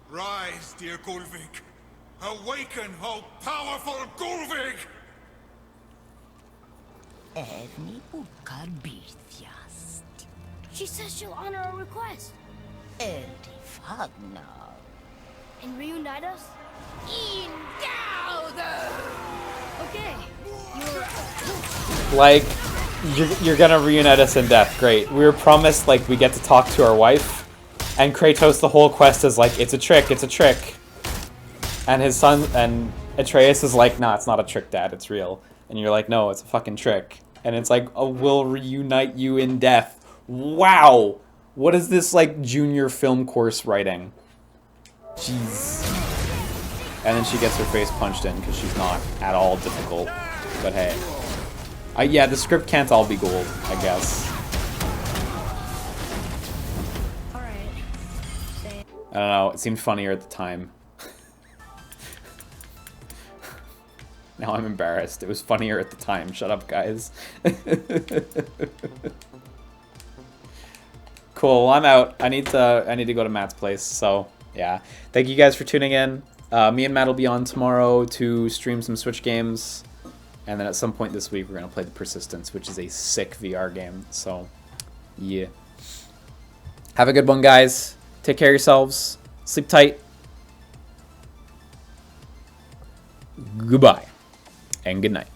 Rise, dear Gulvik. Awaken, oh powerful Gulvik! She says she'll honor our request. And reunite us? Okay. Like, you're gonna reunite us in death. Great. We were promised, like, we get to talk to our wife. And Kratos, the whole quest is like, it's a trick, it's a trick. And his son, and Atreus is like, nah, it's not a trick, Dad, it's real. And you're like, no, it's a fucking trick. And it's like, oh, we'll reunite you in death. Wow! What is this, like, junior film course writing? Jeez. And then she gets her face punched in because she's not at all difficult. But hey. Yeah, the script can't all be gold, I guess. I don't know, it seemed funnier at the time. Now I'm embarrassed. It was funnier at the time. Shut up, guys. Cool, well, I'm out. I need to go to Matt's place, so yeah. Thank you guys for tuning in. Me and Matt will be on tomorrow to stream some Switch games. And then at some point this week, we're going to play The Persistence, which is a sick VR game. So, yeah. Have a good one, guys. Take care of yourselves. Sleep tight. Goodbye. And good night.